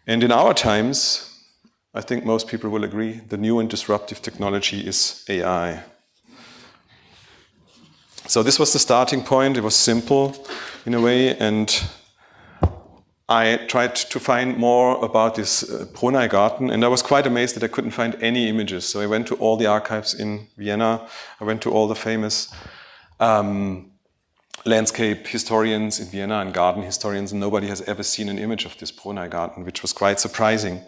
And in our times, I think most people will agree, the new and disruptive technology is AI. So this was the starting point. It was simple in a way, and I tried to find more about this Brunei garden, and I was quite amazed that I couldn't find any images. So I went to all the archives in Vienna. I went to all the famous landscape historians in Vienna and garden historians, and nobody has ever seen an image of this Brunei garden, which was quite surprising.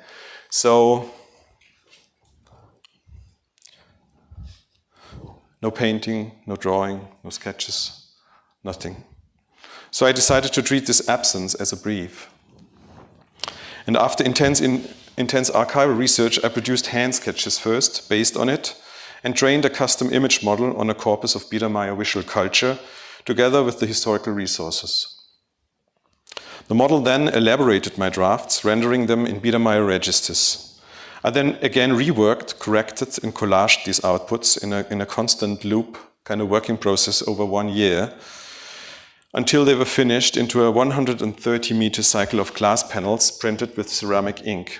So, no painting, no drawing, no sketches, nothing. So I decided to treat this absence as a brief. And after intense archival research, I produced hand sketches first, based on it, and trained a custom image model on a corpus of Biedermeier visual culture, together with the historical resources. The model then elaborated my drafts, rendering them in Biedermeier registers. I then again reworked, corrected, and collaged these outputs in a constant loop, kind of working process over 1 year, until they were finished into a 130-meter cycle of glass panels printed with ceramic ink.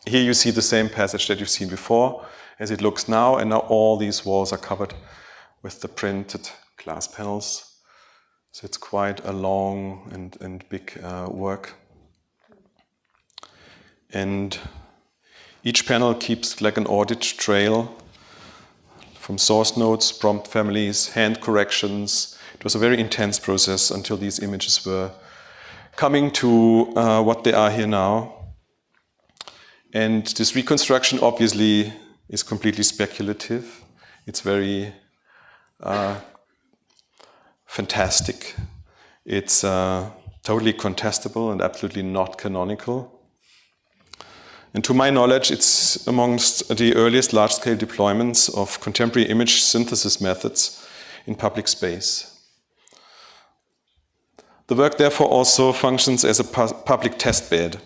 Here you see the same passage that you've seen before, as it looks now, and now all these walls are covered with the printed glass panels. So it's quite a long and big work. And each panel keeps like an audit trail from source notes, prompt families, hand corrections. It was a very intense process until these images were coming to what they are here now. And this reconstruction obviously is completely speculative. It's very fantastic. It's totally contestable and absolutely not canonical. And to my knowledge, it's amongst the earliest large-scale deployments of contemporary image synthesis methods in public space. The work therefore also functions as a public testbed,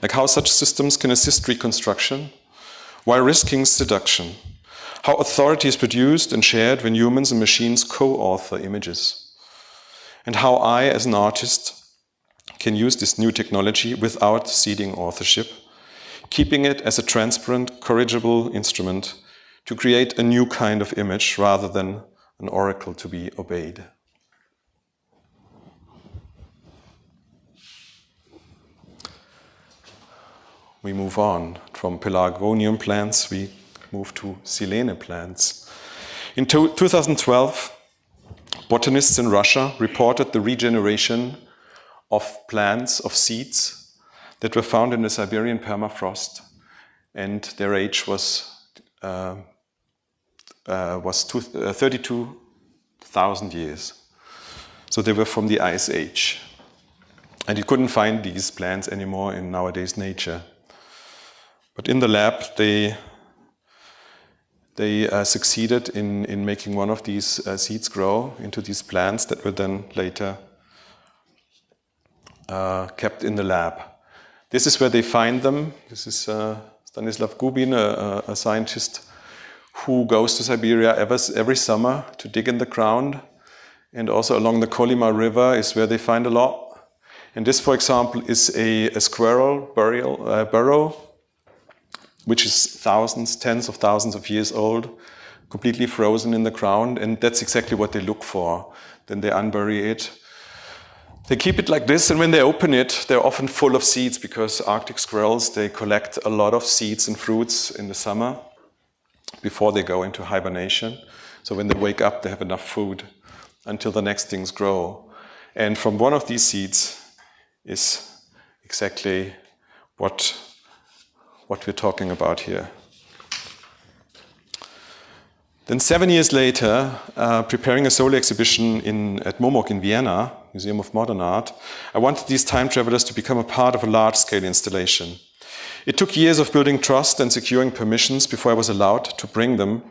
like how such systems can assist reconstruction while risking seduction, how authority is produced and shared when humans and machines co-author images, and how I, as an artist, can use this new technology without ceding authorship, keeping it as a transparent, corrigible instrument to create a new kind of image rather than an oracle to be obeyed. We move on. From pelargonium plants, we move to silene plants. In 2012, botanists in Russia reported the regeneration of plants, of seeds that were found in the Siberian permafrost, and their age was 32,000 years. So they were from the Ice Age. And you couldn't find these plants anymore in nowadays nature. But in the lab, they succeeded in making one of these seeds grow into these plants that were then later kept in the lab. This is where they find them. This is Stanislav Gubin, a scientist who goes to Siberia every summer to dig in the ground. And also along the Kolyma River is where they find a lot. And this, for example, is a squirrel burrow, which is tens of thousands of years old, completely frozen in the ground, and that's exactly what they look for. Then they unbury it. They keep it like this, and when they open it, they're often full of seeds, because Arctic squirrels, they collect a lot of seeds and fruits in the summer before they go into hibernation. So when they wake up, they have enough food until the next things grow. And from one of these seeds is exactly what we're talking about here. Then 7 years later, preparing a solo exhibition at MOMOC in Vienna, Museum of Modern Art, I wanted these time travelers to become a part of a large-scale installation. It took years of building trust and securing permissions before I was allowed to bring them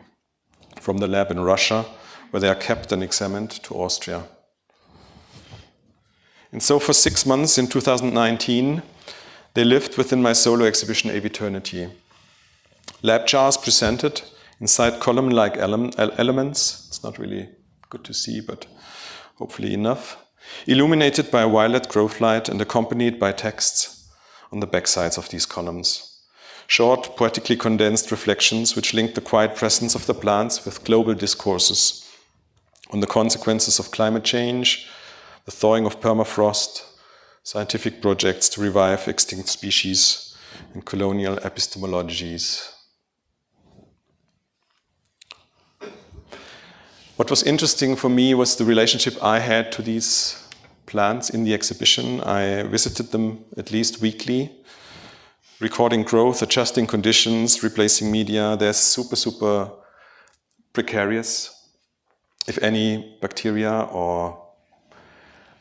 from the lab in Russia, where they are kept and examined, to Austria. And so for 6 months in 2019, they lived within my solo exhibition Aviternity. Lab jars presented inside column-like elements. It's not really good to see, but hopefully enough. Illuminated by a violet growth light and accompanied by texts on the backsides of these columns. Short, poetically condensed reflections which link the quiet presence of the plants with global discourses on the consequences of climate change, the thawing of permafrost, scientific projects to revive extinct species, and colonial epistemologies. What was interesting for me was the relationship I had to these plants in the exhibition. I visited them at least weekly, recording growth, adjusting conditions, replacing media. They're super precarious. If any bacteria or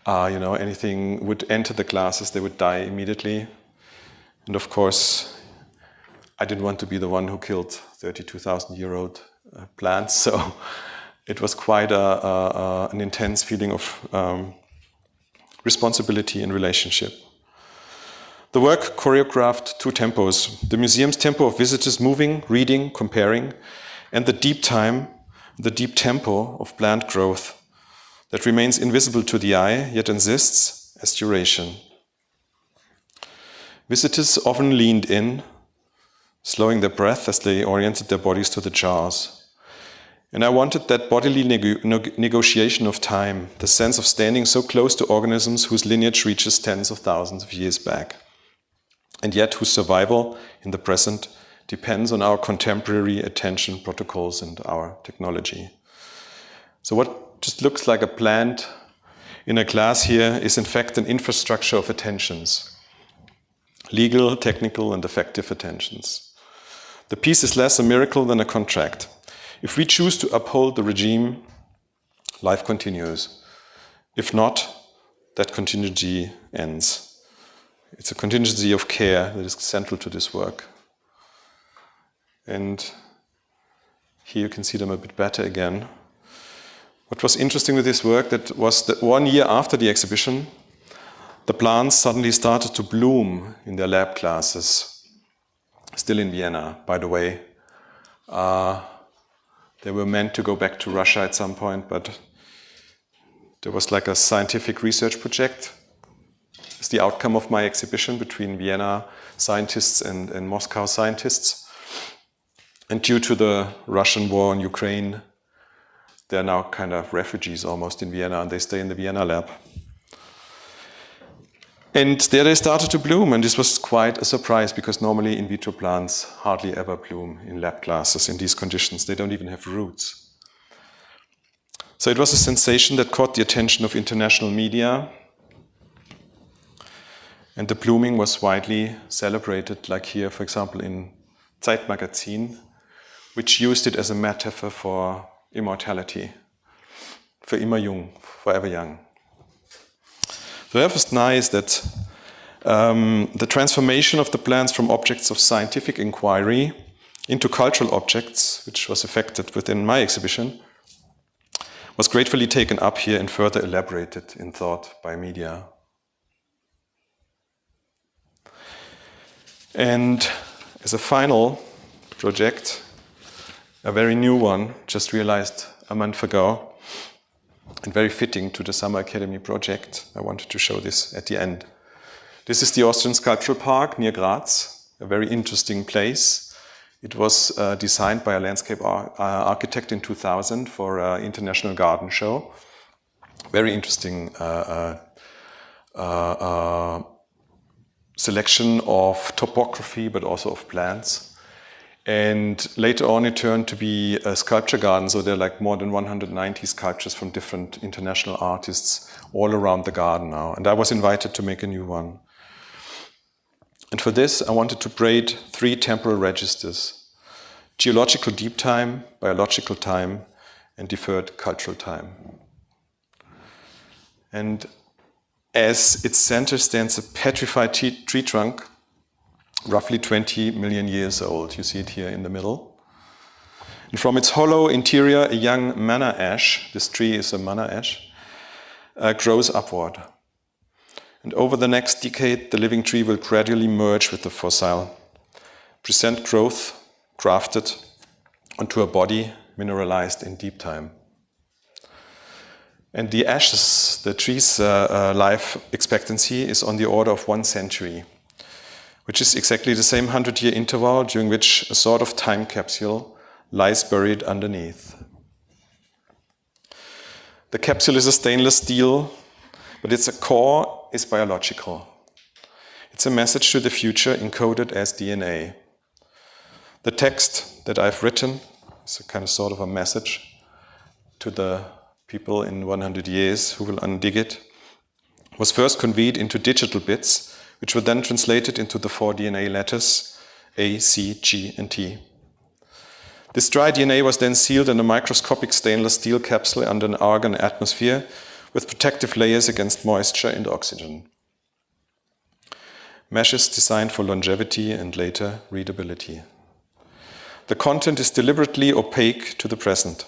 anything would enter the glasses, they would die immediately. And of course, I didn't want to be the one who killed 32,000-year-old plants, so it was quite an intense feeling of responsibility and relationship. The work choreographed two tempos: the museum's tempo of visitors moving, reading, comparing, and the deep tempo of plant growth that remains invisible to the eye, yet insists as duration. Visitors often leaned in, slowing their breath as they oriented their bodies to the jars. And I wanted that bodily negotiation of time, the sense of standing so close to organisms whose lineage reaches tens of thousands of years back, and yet whose survival in the present depends on our contemporary attention protocols and our technology. So what just looks like a plant in a glass here is in fact an infrastructure of attentions, legal, technical, and affective attentions. The piece is less a miracle than a contract. If we choose to uphold the regime, life continues. If not, that contingency ends. It's a contingency of care that is central to this work. And here you can see them a bit better again. What was interesting with this work was that 1 year after the exhibition, the plants suddenly started to bloom in their lab classes, still in Vienna, by the way. They were meant to go back to Russia at some point, but there was like a scientific research project. It's the outcome of my exhibition between Vienna scientists and Moscow scientists. And due to the Russian war in Ukraine, they're now kind of refugees almost in Vienna, and they stay in the Vienna lab. And there they started to bloom, and this was quite a surprise because normally in vitro plants hardly ever bloom in lab classes in these conditions. They don't even have roots. So it was a sensation that caught the attention of international media, and the blooming was widely celebrated, like here, for example, in Zeit magazine, which used it as a metaphor for immortality, for immer jung, forever young. So that was nice that the transformation of the plants from objects of scientific inquiry into cultural objects, which was effected within my exhibition, was gratefully taken up here and further elaborated in thought by media. And as a final project, a very new one, just realized a month ago, and very fitting to the Summer Academy project. I wanted to show this at the end. This is the Austrian Sculptural Park near Graz, a very interesting place. It was designed by a landscape architect in 2000 for an international garden show. Very interesting selection of topography, but also of plants. And later on it turned to be a sculpture garden, so there are like more than 190 sculptures from different international artists all around the garden now. And I was invited to make a new one. And for this, I wanted to braid 3 temporal registers: geological deep time, biological time, and deferred cultural time. And as its center stands a petrified tree trunk, roughly 20 million years old. You see it here in the middle. And from its hollow interior, a young manna ash, this tree is a manna ash, grows upward. And over the next decade, the living tree will gradually merge with the fossil, present growth grafted onto a body mineralized in deep time. And the ashes, the tree's life expectancy is on the order of 1 century. Which is exactly the same 100-year interval during which a sort of time capsule lies buried underneath. The capsule is a stainless steel, but its core is biological. It's a message to the future encoded as DNA. The text that I've written is a kind of sort of a message to the people in 100 years who will undig it, was first conveyed into digital bits, which were then translated into the 4 DNA letters A, C, G, and T. This dry DNA was then sealed in a microscopic stainless steel capsule under an argon atmosphere with protective layers against moisture and oxygen. Meshes designed for longevity and later readability. The content is deliberately opaque to the present.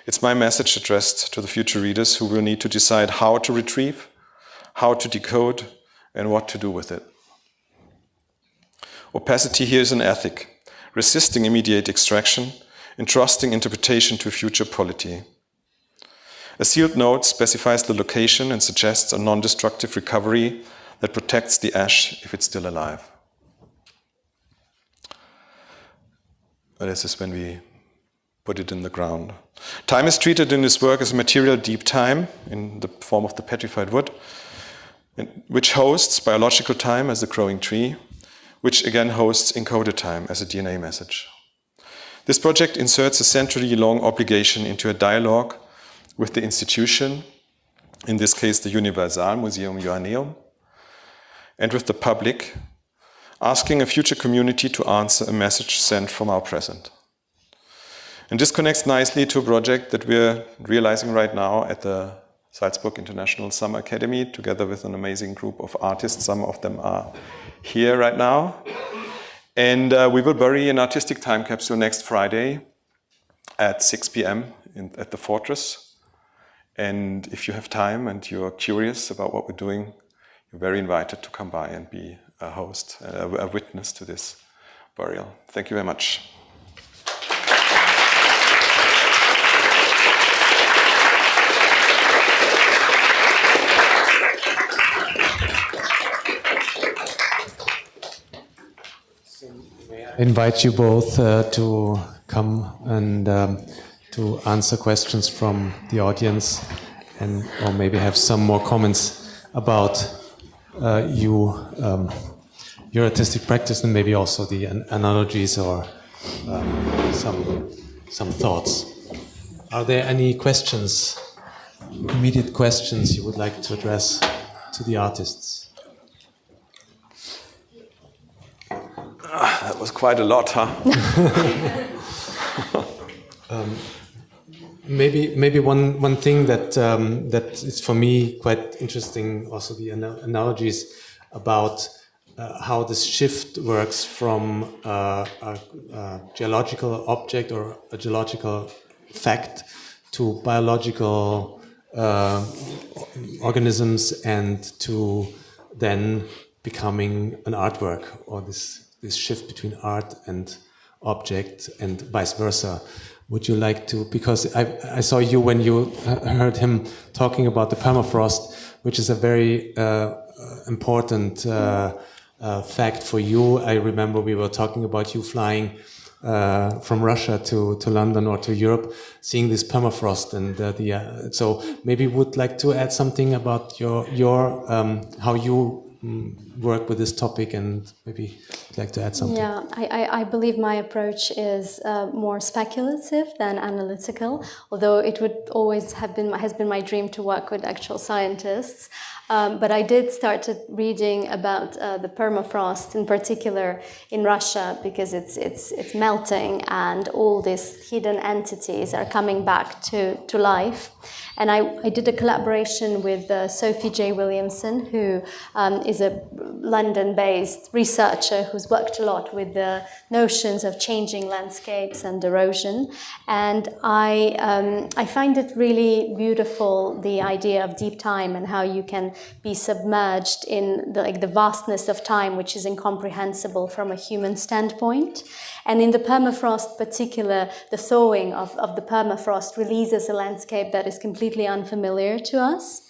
It's my message addressed to the future readers who will need to decide how to retrieve, how to decode, and what to do with it. Opacity here is an ethic, resisting immediate extraction, entrusting interpretation to future polity. A sealed note specifies the location and suggests a non-destructive recovery that protects the ash if it's still alive. This is when we put it in the ground. Time is treated in this work as a material deep time in the form of the petrified wood, which hosts biological time as a growing tree, which again hosts encoded time as a DNA message. This project inserts a century-long obligation into a dialogue with the institution, in this case the Universal Museum Joanneum, and with the public, asking a future community to answer a message sent from our present. And this connects nicely to a project that we're realizing right now at the Salzburg International Summer Academy, together with an amazing group of artists. Some of them are here right now. And we will bury an artistic time capsule next Friday at 6 p.m. at the Fortress. And if you have time and you're curious about what we're doing, you're very invited to come by and be a host, a witness to this burial. Thank you very much. I invite you both to come and to answer questions from the audience, and or maybe have some more comments about your artistic practice, and maybe also the analogies or some thoughts. Are there any questions, immediate questions you would like to address to the artists? That was quite a lot, huh? Maybe one thing that is for me quite interesting, also the analogies about how this shift works from a geological object or a geological fact to biological organisms, and to then becoming an artwork, or this shift between art and object and vice versa. Would you like to, because I saw you when you heard him talking about the permafrost, which is a very important fact for you. I remember we were talking about you flying from Russia to London or to Europe, seeing this permafrost, and so maybe would like to add something about your how you work with this topic, and maybe you'd like to add something. Yeah, I believe my approach is more speculative than analytical, although it would always has been my dream to work with actual scientists. But I did start reading about the permafrost, in particular in Russia, because it's melting and all these hidden entities are coming back to life. And I did a collaboration with Sophie J. Williamson, who is a London-based researcher who's worked a lot with the notions of changing landscapes and erosion. And I find it really beautiful, the idea of deep time and how you can be submerged in the vastness of time, which is incomprehensible from a human standpoint. And in the permafrost particular, the thawing of the permafrost releases a landscape that is completely unfamiliar to us.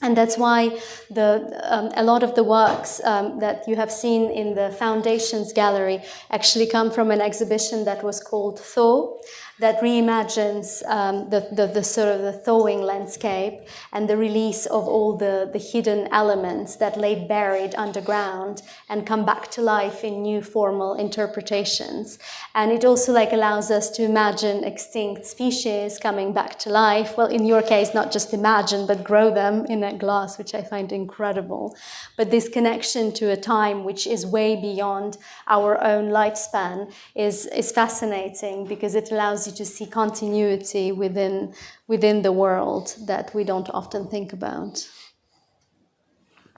And that's why a lot of the works that you have seen in the Foundations Gallery actually come from an exhibition that was called Thaw, that reimagines the sort of the thawing landscape and the release of all the hidden elements that lay buried underground and come back to life in new formal interpretations. And it also like allows us to imagine extinct species coming back to life. Well, in your case, not just imagine, but grow them in a glass, which I find incredible. But this connection to a time which is way beyond our own lifespan is fascinating, because it allows you to see continuity within the world that we don't often think about.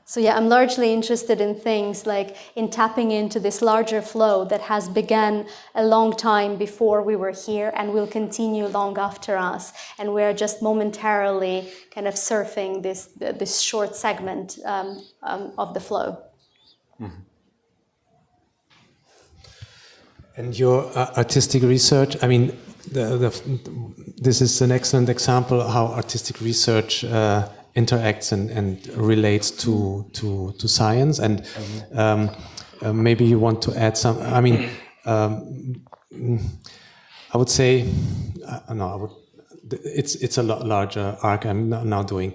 So yeah, I'm largely interested in things like in tapping into this larger flow that has begun a long time before we were here and will continue long after us. And we're just momentarily kind of surfing this short segment of the flow. Mm-hmm. And your artistic research, I mean, this is an excellent example of how artistic research interacts and relates to science. And maybe you want to add some. I mean, I would say it's a lot larger arc I'm now doing.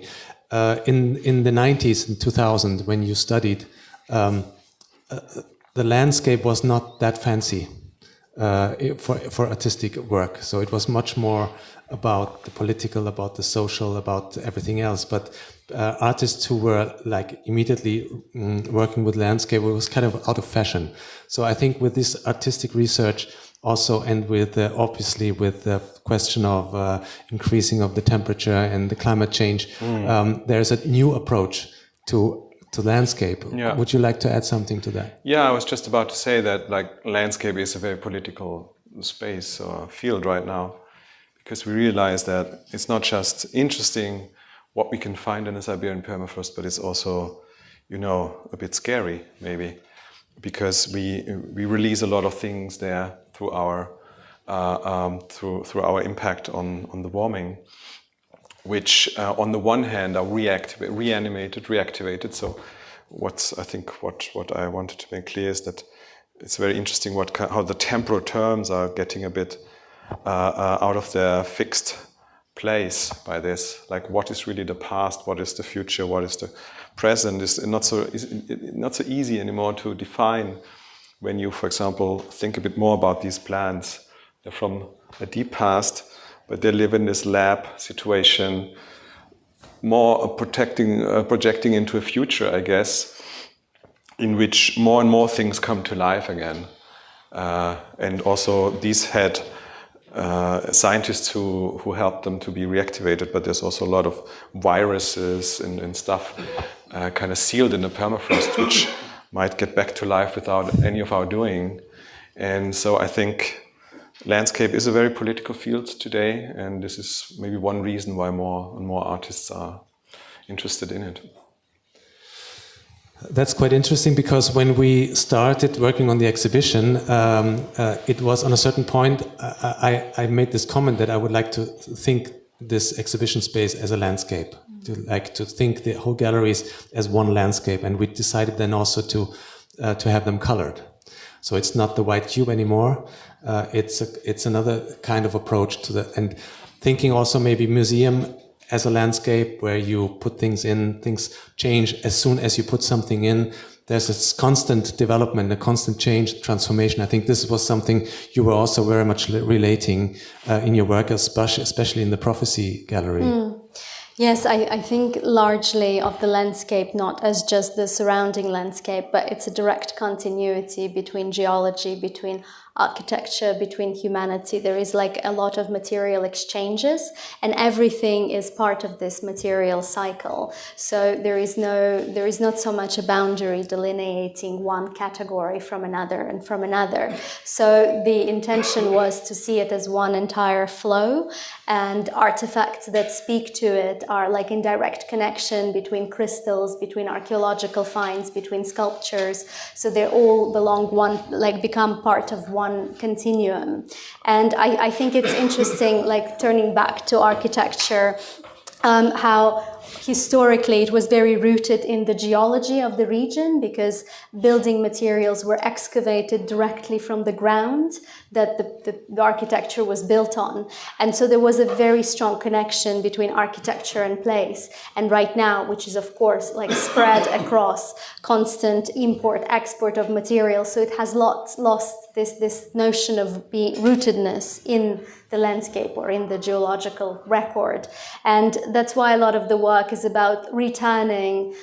In the 90s and 2000, when you studied, the landscape was not that fancy for artistic work. So it was much more about the political, about the social, about everything else. But artists who were like immediately working with landscape, it was kind of out of fashion. So I think with this artistic research also, and with obviously with the question of increasing of the temperature and the climate change, there's a new approach to landscape. Yeah. Would you like to add something to that? Yeah, I was just about to say that like landscape is a very political space or field right now, because we realize that it's not just interesting what we can find in the Siberian permafrost, but it's also, you know, a bit scary maybe, because we release a lot of things there through our through our impact on the warming, which on the one hand are reactivated. So I think what I wanted to make clear is that it's very interesting how the temporal terms are getting a bit out of their fixed place by this. Like, what is really the past? What is the future? What is the present? Is not so easy anymore to define. When you, for example, think a bit more about these plants, they're from a deep past, but they live in this lab situation, more projecting into a future, I guess, in which more and more things come to life again. And also these had scientists who helped them to be reactivated, but there's also a lot of viruses and stuff kind of sealed in the permafrost, which might get back to life without any of our doing. And so I think landscape is a very political field today, and this is maybe one reason why more and more artists are interested in it. That's quite interesting, because when we started working on the exhibition, it was on a certain point, I made this comment that I would like to think this exhibition space as a landscape, to think the whole galleries as one landscape, and we decided then also to have them colored. So it's not the white cube anymore. It's another kind of approach to and thinking also maybe museum as a landscape where you put things in, things change as soon as you put something in. There's this constant development, a constant change, transformation. I think this was something you were also very much relating in your work, especially in the Prophecy Gallery. Yes, I think largely of the landscape not as just the surrounding landscape, but it's a direct continuity between geology, between architecture, between humanity. There is like a lot of material exchanges, and everything is part of this material cycle. So there is not so much a boundary delineating one category from another and from another. So the intention was to see it as one entire flow, and artifacts that speak to it are like in direct connection between crystals, between archaeological finds, between sculptures. So they all become part of one continuum. And I think it's interesting, like turning back to architecture, how historically it was very rooted in the geology of the region, because building materials were excavated directly from the ground that the architecture was built on. And so there was a very strong connection between architecture and place. And right now, which is of course like spread across constant import, export of materials, so it has lost this notion of being rootedness in the landscape or in the geological record. And that's why a lot of the work is about returning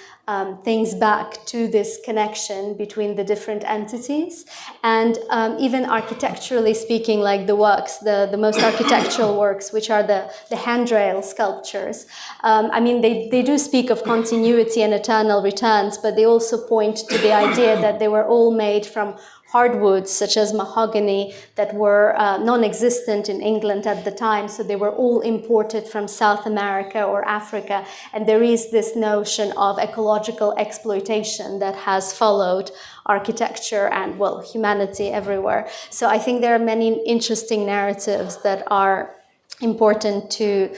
things back to this connection between the different entities. And even architecturally speaking, like the works, the most architectural works, which are the handrail sculptures, I mean, they do speak of continuity and eternal returns, but they also point to the idea that they were all made from hardwoods such as mahogany that were non-existent in England at the time, so they were all imported from South America or Africa, and there is this notion of ecological exploitation that has followed architecture and, well, humanity everywhere. So I think there are many interesting narratives that are important to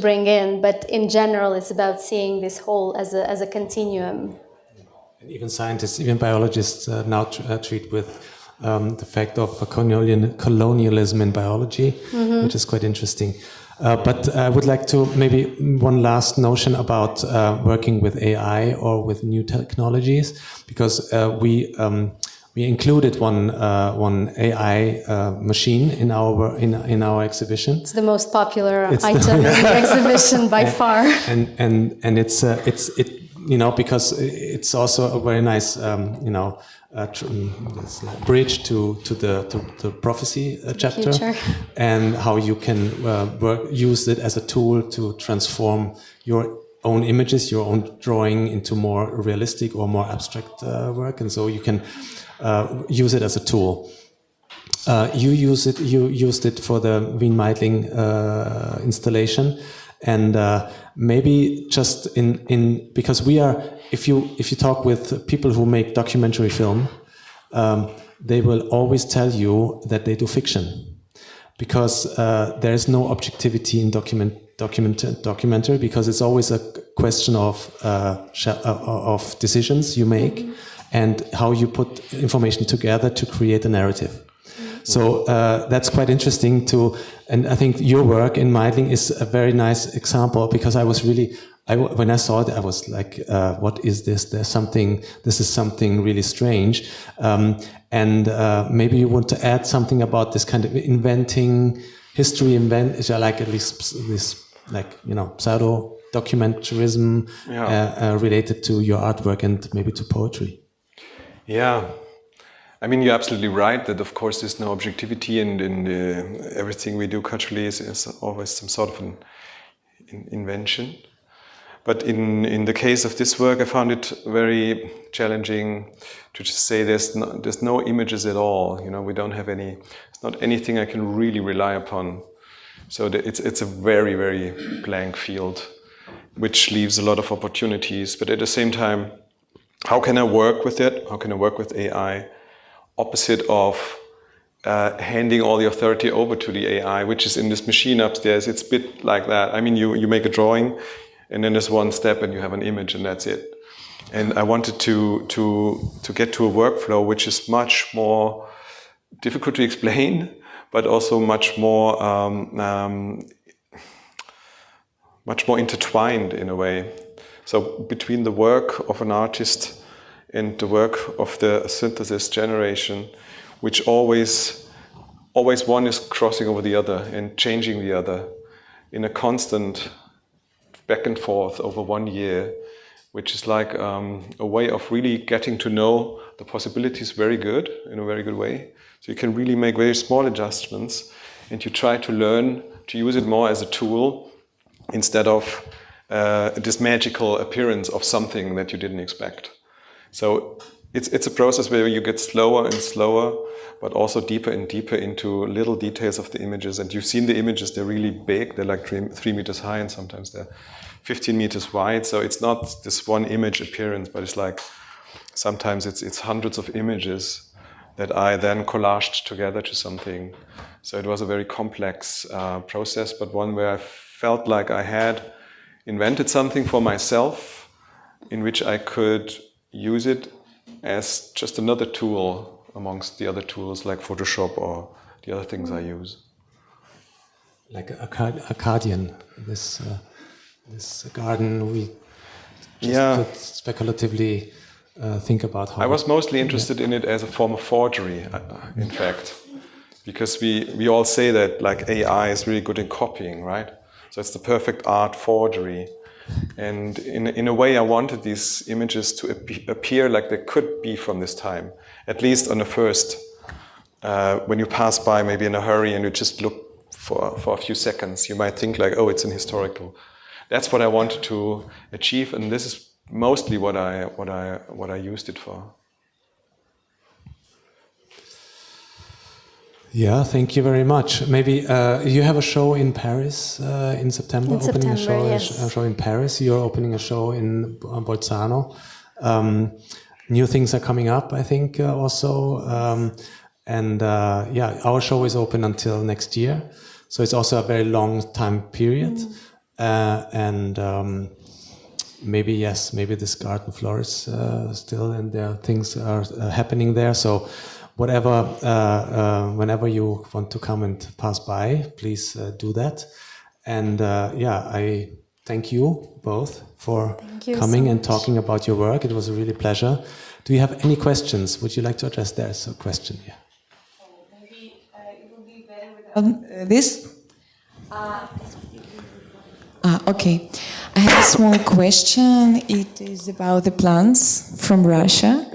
bring in, but in general it's about seeing this whole as a continuum. And even scientists, even biologists now treat with the fact of colonialism in biology, which is quite interesting. But I would like to maybe one last notion about working with AI or with new technologies, because we included one AI machine in our exhibition. It's the most popular item in the exhibition by far. And it's you know, because it's also a very nice, you know, bridge to the prophecy chapter, and how you can use it as a tool to transform your own images, your own drawing into more realistic or more abstract work, and so you can use it as a tool. You used it for the Wien Meidling installation. And maybe just because we are, if you talk with people who make documentary film, they will always tell you that they do fiction, because there is no objectivity in documentary, because it's always a question of decisions you make and how you put information together to create a narrative. So that's quite interesting and I think your work in Meidling is a very nice example, because I was really, when I saw it, I was like, what is this? This is something really strange. And maybe you want to add something about this kind of inventing, like at least this, like, you know, pseudo documentarism related to your artwork and maybe to poetry. Yeah. I mean, you're absolutely right that, of course, there's no objectivity, and everything we do culturally is always some sort of an invention. But in the case of this work, I found it very challenging to just say there's no images at all. You know, we don't have any. It's not anything I can really rely upon. So it's a very, very blank field, which leaves a lot of opportunities. But at the same time, how can I work with it? How can I work with AI? Opposite of handing all the authority over to the AI, which is in this machine upstairs. It's a bit like that. I mean, you make a drawing, and then there's one step, and you have an image, and that's it. And I wanted to get to a workflow which is much more difficult to explain, but also much more intertwined in a way. So between the work of an artist and the work of the synthesis generation, which always one is crossing over the other and changing the other in a constant back and forth over 1 year, which is like a way of really getting to know the possibilities very good, in a very good way. So you can really make very small adjustments, and you try to learn to use it more as a tool instead of this magical appearance of something that you didn't expect. So it's a process where you get slower and slower, but also deeper and deeper into little details of the images. And you've seen the images, they're really big. They're like 3 meters high, and sometimes they're 15 meters wide. So it's not this one image appearance, but it's like sometimes it's hundreds of images that I then collaged together to something. So it was a very complex process, but one where I felt like I had invented something for myself in which I could use it as just another tool amongst the other tools like Photoshop or the other things I use. Like Akkadian, this garden, we just could speculatively think about how... I was mostly interested in it as a form of forgery, in fact, because we all say that like AI is really good in copying, right? So it's the perfect art forgery. And in a way I wanted these images to appear like they could be from this time, at least on the first, when you pass by maybe in a hurry and you just look for a few seconds, you might think like, oh, it's an historical. That's what I wanted to achieve, and this is mostly what I used it for. Yeah, thank you very much. Maybe you have a show in Paris in September. A show in Paris. You're opening a show in Bolzano. New things are coming up, I think, also. Our show is open until next year, so it's also a very long time period. Maybe this garden flourish still, and there things are happening there. So whatever, whenever you want to come and pass by, please do that. And I thank you both for coming and talking about your work. It was a really pleasure. Do you have any questions? Would you like to address? There's a question here. Maybe it would be better without this. Okay. I have a small question. It is about the plants from Russia.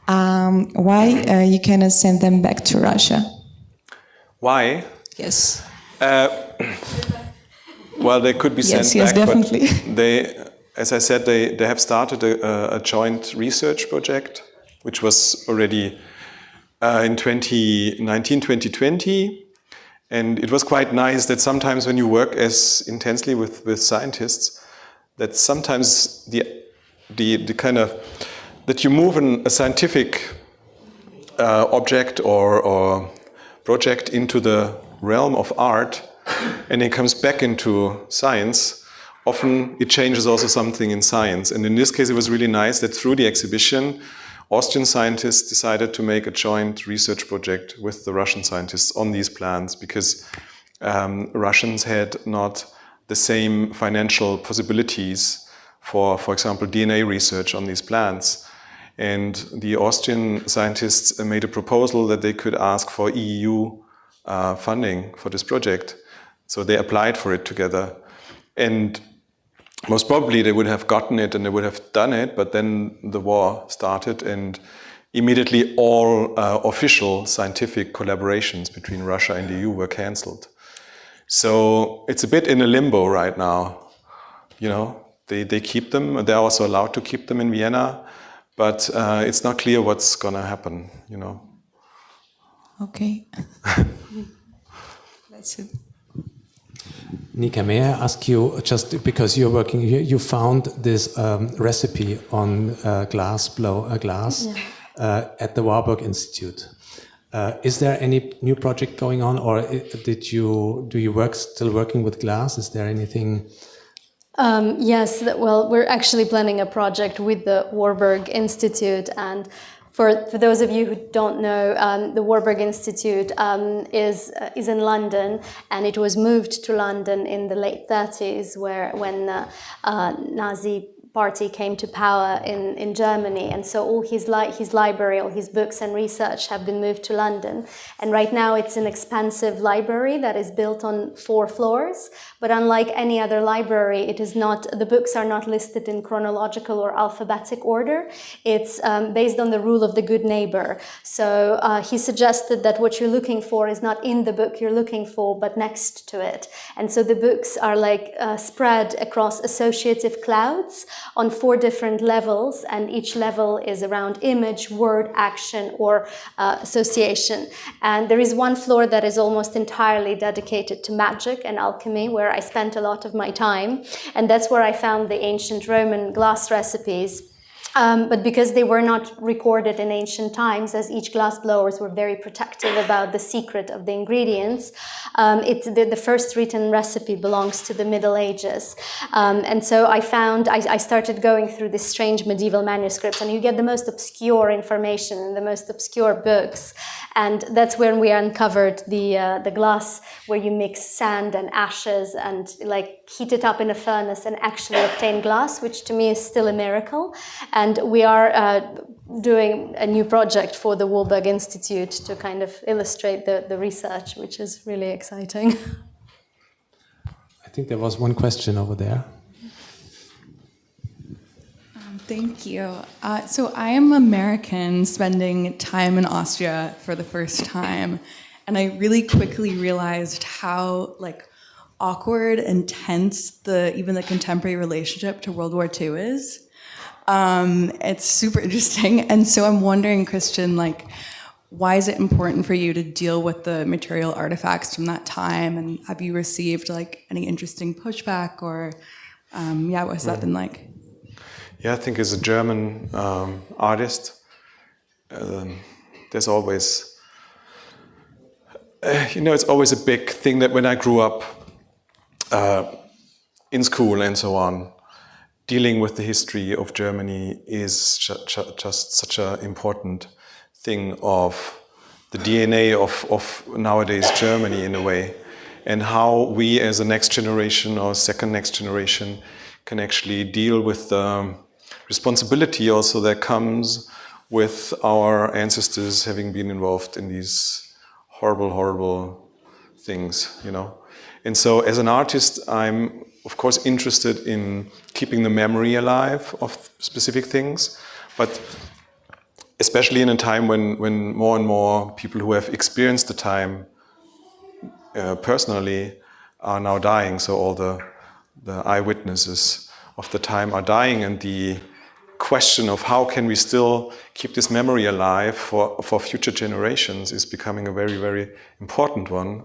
Why you cannot send them back to Russia? Why? Yes. Well, they could be sent back. Yes, definitely. But they, as I said, they have started a joint research project, which was already in 2019, 2020. And it was quite nice that sometimes when you work as intensely with scientists, that sometimes the kind of, that you move a scientific object or project into the realm of art, and it comes back into science. Often it changes also something in science. And in this case, it was really nice that through the exhibition, Austrian scientists decided to make a joint research project with the Russian scientists on these plants, because Russians had not the same financial possibilities for example, DNA research on these plants. And the Austrian scientists made a proposal that they could ask for EU funding for this project. So they applied for it together. And most probably they would have gotten it and they would have done it, but then the war started and immediately all official scientific collaborations between Russia and the EU were cancelled. So it's a bit in a limbo right now. You know, they keep them, they're also allowed to keep them in Vienna, but it's not clear what's gonna happen, you know. Okay. That's it. Nika, may I ask you, just because you're working here, you found this recipe on glass at the Warburg Institute. Is there any new project going on, or do you still working with glass? Is there anything? Yes, well, we're actually planning a project with the Warburg Institute, and for those of you who don't know, the Warburg Institute is in London, and it was moved to London in the late 30s, when Nazi party came to power in Germany, and so all his library, all his books and research have been moved to London. And right now it's an expansive library that is built on 4 floors, but unlike any other library, the books are not listed in chronological or alphabetic order. It's based on the rule of the good neighbor. So he suggested that what you're looking for is not in the book you're looking for, but next to it. And so the books are like spread across associative clouds on 4 different levels, and each level is around image, word, action, or association. And there is one floor that is almost entirely dedicated to magic and alchemy, where I spent a lot of my time, and that's where I found the ancient Roman glass recipes. But because they were not recorded in ancient times, as each glass blowers were very protective about the secret of the ingredients, the first written recipe belongs to the Middle Ages. And so I started going through these strange medieval manuscripts, and you get the most obscure information in the most obscure books. And that's when we uncovered the glass where you mix sand and ashes and like heat it up in a furnace and actually obtain glass, which to me is still a miracle. And we are doing a new project for the Warburg Institute to kind of illustrate the research, which is really exciting. I think there was one question over there. Thank you. So I am American, spending time in Austria for the first time, and I really quickly realized how awkward and tense even the contemporary relationship to World War II is. It's super interesting, and so I'm wondering, Christian, why is it important for you to deal with the material artifacts from that time, and have you received any interesting pushback, or what's that been like? Yeah, I think as a German artist, there's always, it's always a big thing that when I grew up in school and so on, dealing with the history of Germany is just such an important thing of the DNA of nowadays Germany in a way, and how we as a next generation or second next generation can actually deal with the responsibility also that comes with our ancestors having been involved in these horrible, horrible things, And so as an artist, I'm of course interested in keeping the memory alive of specific things, but especially in a time when more and more people who have experienced the time personally are now dying, so all the eyewitnesses of the time are dying, and the question of how can we still keep this memory alive for future generations is becoming a very, very important one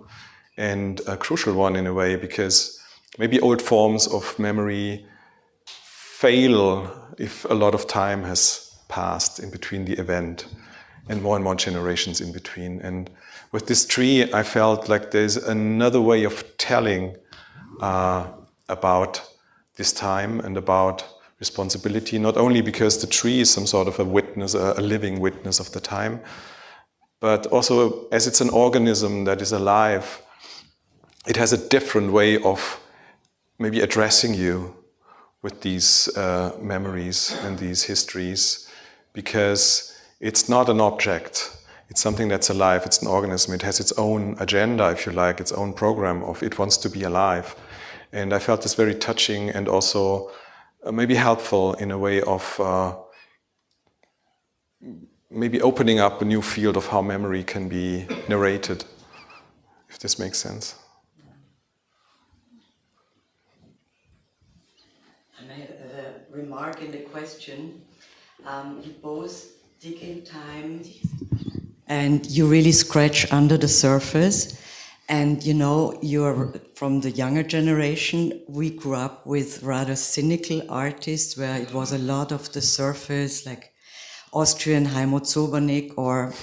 and a crucial one in a way, because maybe old forms of memory fail if a lot of time has passed in between the event and more generations in between. And with this tree, I felt like there's another way of telling about this time and about responsibility, not only because the tree is some sort of a witness, a living witness of the time, but also as it's an organism that is alive, it has a different way of maybe addressing you with these memories and these histories, because it's not an object, it's something that's alive, it's an organism, it has its own agenda, if you like, its own program of it wants to be alive. And I felt this very touching and also maybe helpful in a way of maybe opening up a new field of how memory can be narrated, if this makes sense. And I have a remark in the question. You both dig in time and you really scratch under the surface. And you're from the younger generation. We grew up with rather cynical artists where it was a lot of the surface, like Austrian Heimut Sobernik or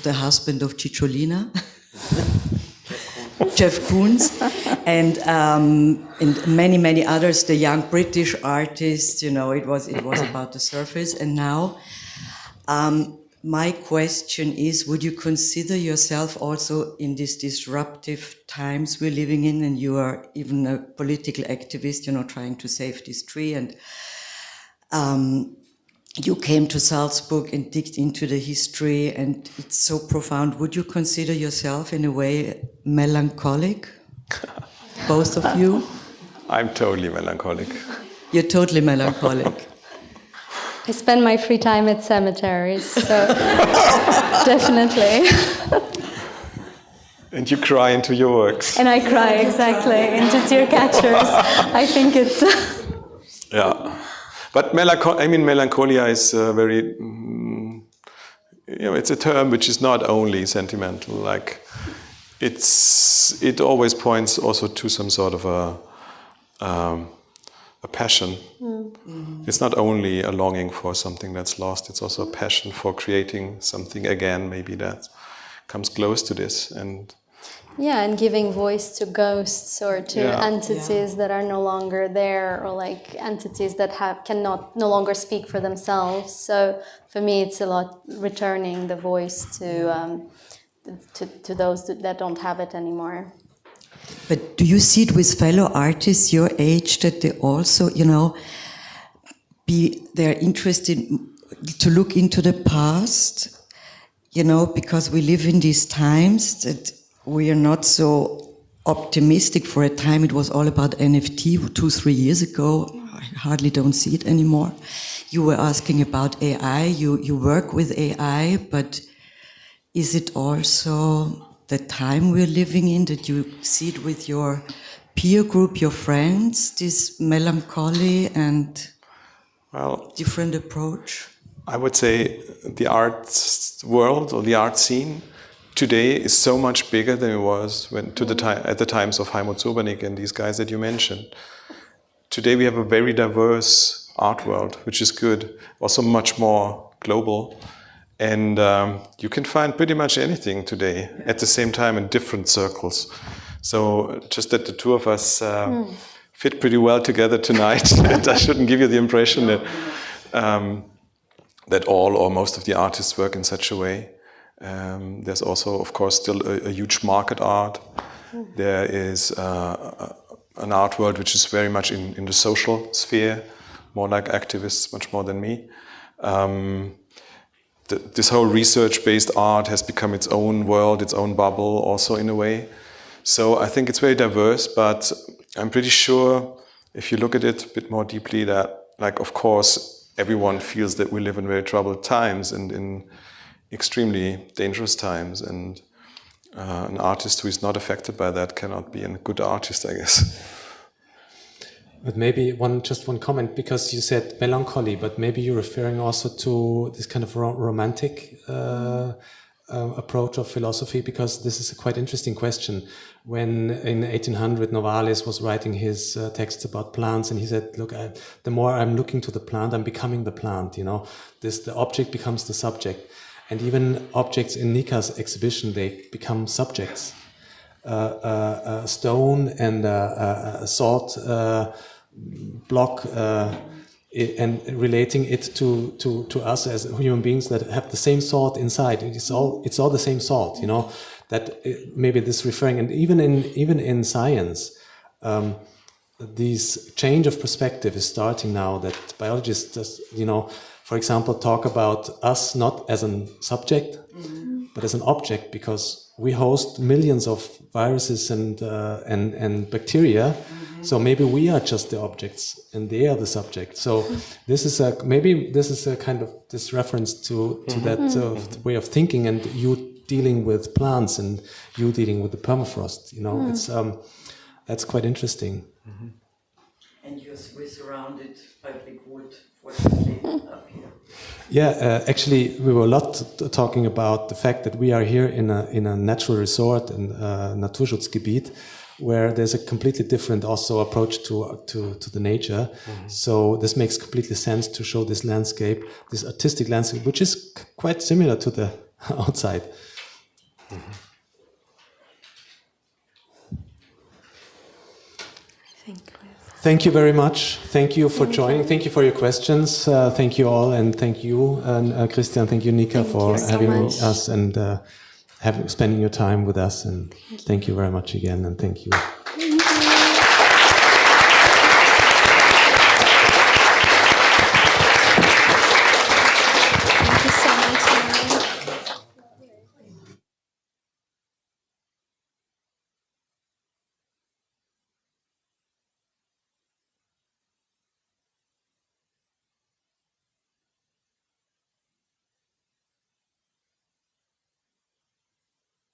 the husband of Cicciolina, Jeff Koons, and many, many others, the young British artists, it was about the surface. And now, my question is, would you consider yourself also in these disruptive times we're living in, and you are even a political activist, trying to save this tree, and you came to Salzburg and digged into the history, and it's so profound. Would you consider yourself in a way melancholic? Both of you? I'm totally melancholic. You're totally melancholic. I spend my free time at cemeteries, so definitely. And you cry into your works. And I cry, exactly, into tear catchers. I think it's... Yeah. But melancholia is very... it's a term which is not only sentimental. It always points also to some sort of a a passion. It's not only a longing for something that's lost, it's also a passion for creating something again, maybe that comes close to this. And giving voice to ghosts or to entities that are no longer there, or like entities that cannot no longer speak for themselves. So for me, it's a lot returning the voice to those that don't have it anymore. But do you see it with fellow artists your age that they also, they're interested to look into the past, because we live in these times that we are not so optimistic. For a time it was all about NFT 2-3 years ago. I hardly don't see it anymore. You were asking about AI, you work with AI, but is it also the time we're living in that you see it with your peer group, your friends, this melancholy and different approach? I would say the art world or the art scene today is so much bigger than it was at the times of Heimut Sobernik and these guys that you mentioned. Today we have a very diverse art world, which is good, also much more global. And you can find pretty much anything today at the same time in different circles. So just that the two of us fit pretty well together tonight. And I shouldn't give you the impression that all or most of the artists work in such a way. There's also, of course, still a huge market art. There is an art world which is very much in the social sphere, more like activists, much more than me. This whole research-based art has become its own world, its own bubble also in a way. So I think it's very diverse, but I'm pretty sure if you look at it a bit more deeply that, of course, everyone feels that we live in very troubled times and in extremely dangerous times. And an artist who is not affected by that cannot be a good artist, I guess. But maybe just one comment, because you said melancholy, but maybe you're referring also to this kind of romantic approach of philosophy, because this is a quite interesting question. When in 1800 Novalis was writing his texts about plants, and he said, look, the more I'm looking to the plant, I'm becoming the plant, the object becomes the subject. And even objects in Nika's exhibition, they become subjects. A stone and a salt block, and relating it to us as human beings that have the same salt inside. It's all the same salt, that maybe this referring, and even in science, this change of perspective is starting now, that biologists just, for example, talk about us not as a subject, but as an object, because we host millions of viruses and bacteria. So maybe we are just the objects and they are the subject. So this is a kind of this reference to that way of thinking, and you dealing with plants and you dealing with the permafrost. It's that's quite interesting. And we're surrounded by big wood, fortunately, up here. Yeah, actually, we were a lot talking about the fact that we are here in a natural resort, in Naturschutzgebiet, where there's a completely different also approach to the nature. So this makes completely sense to show this landscape, this artistic landscape, which is quite similar to the outside. Thank you very much. Thank you for joining. Thank you for your questions. Thank you all, and thank you, Christian. Thank you, Nika, for having us and spending your time with us. And thank you very much again. And thank you.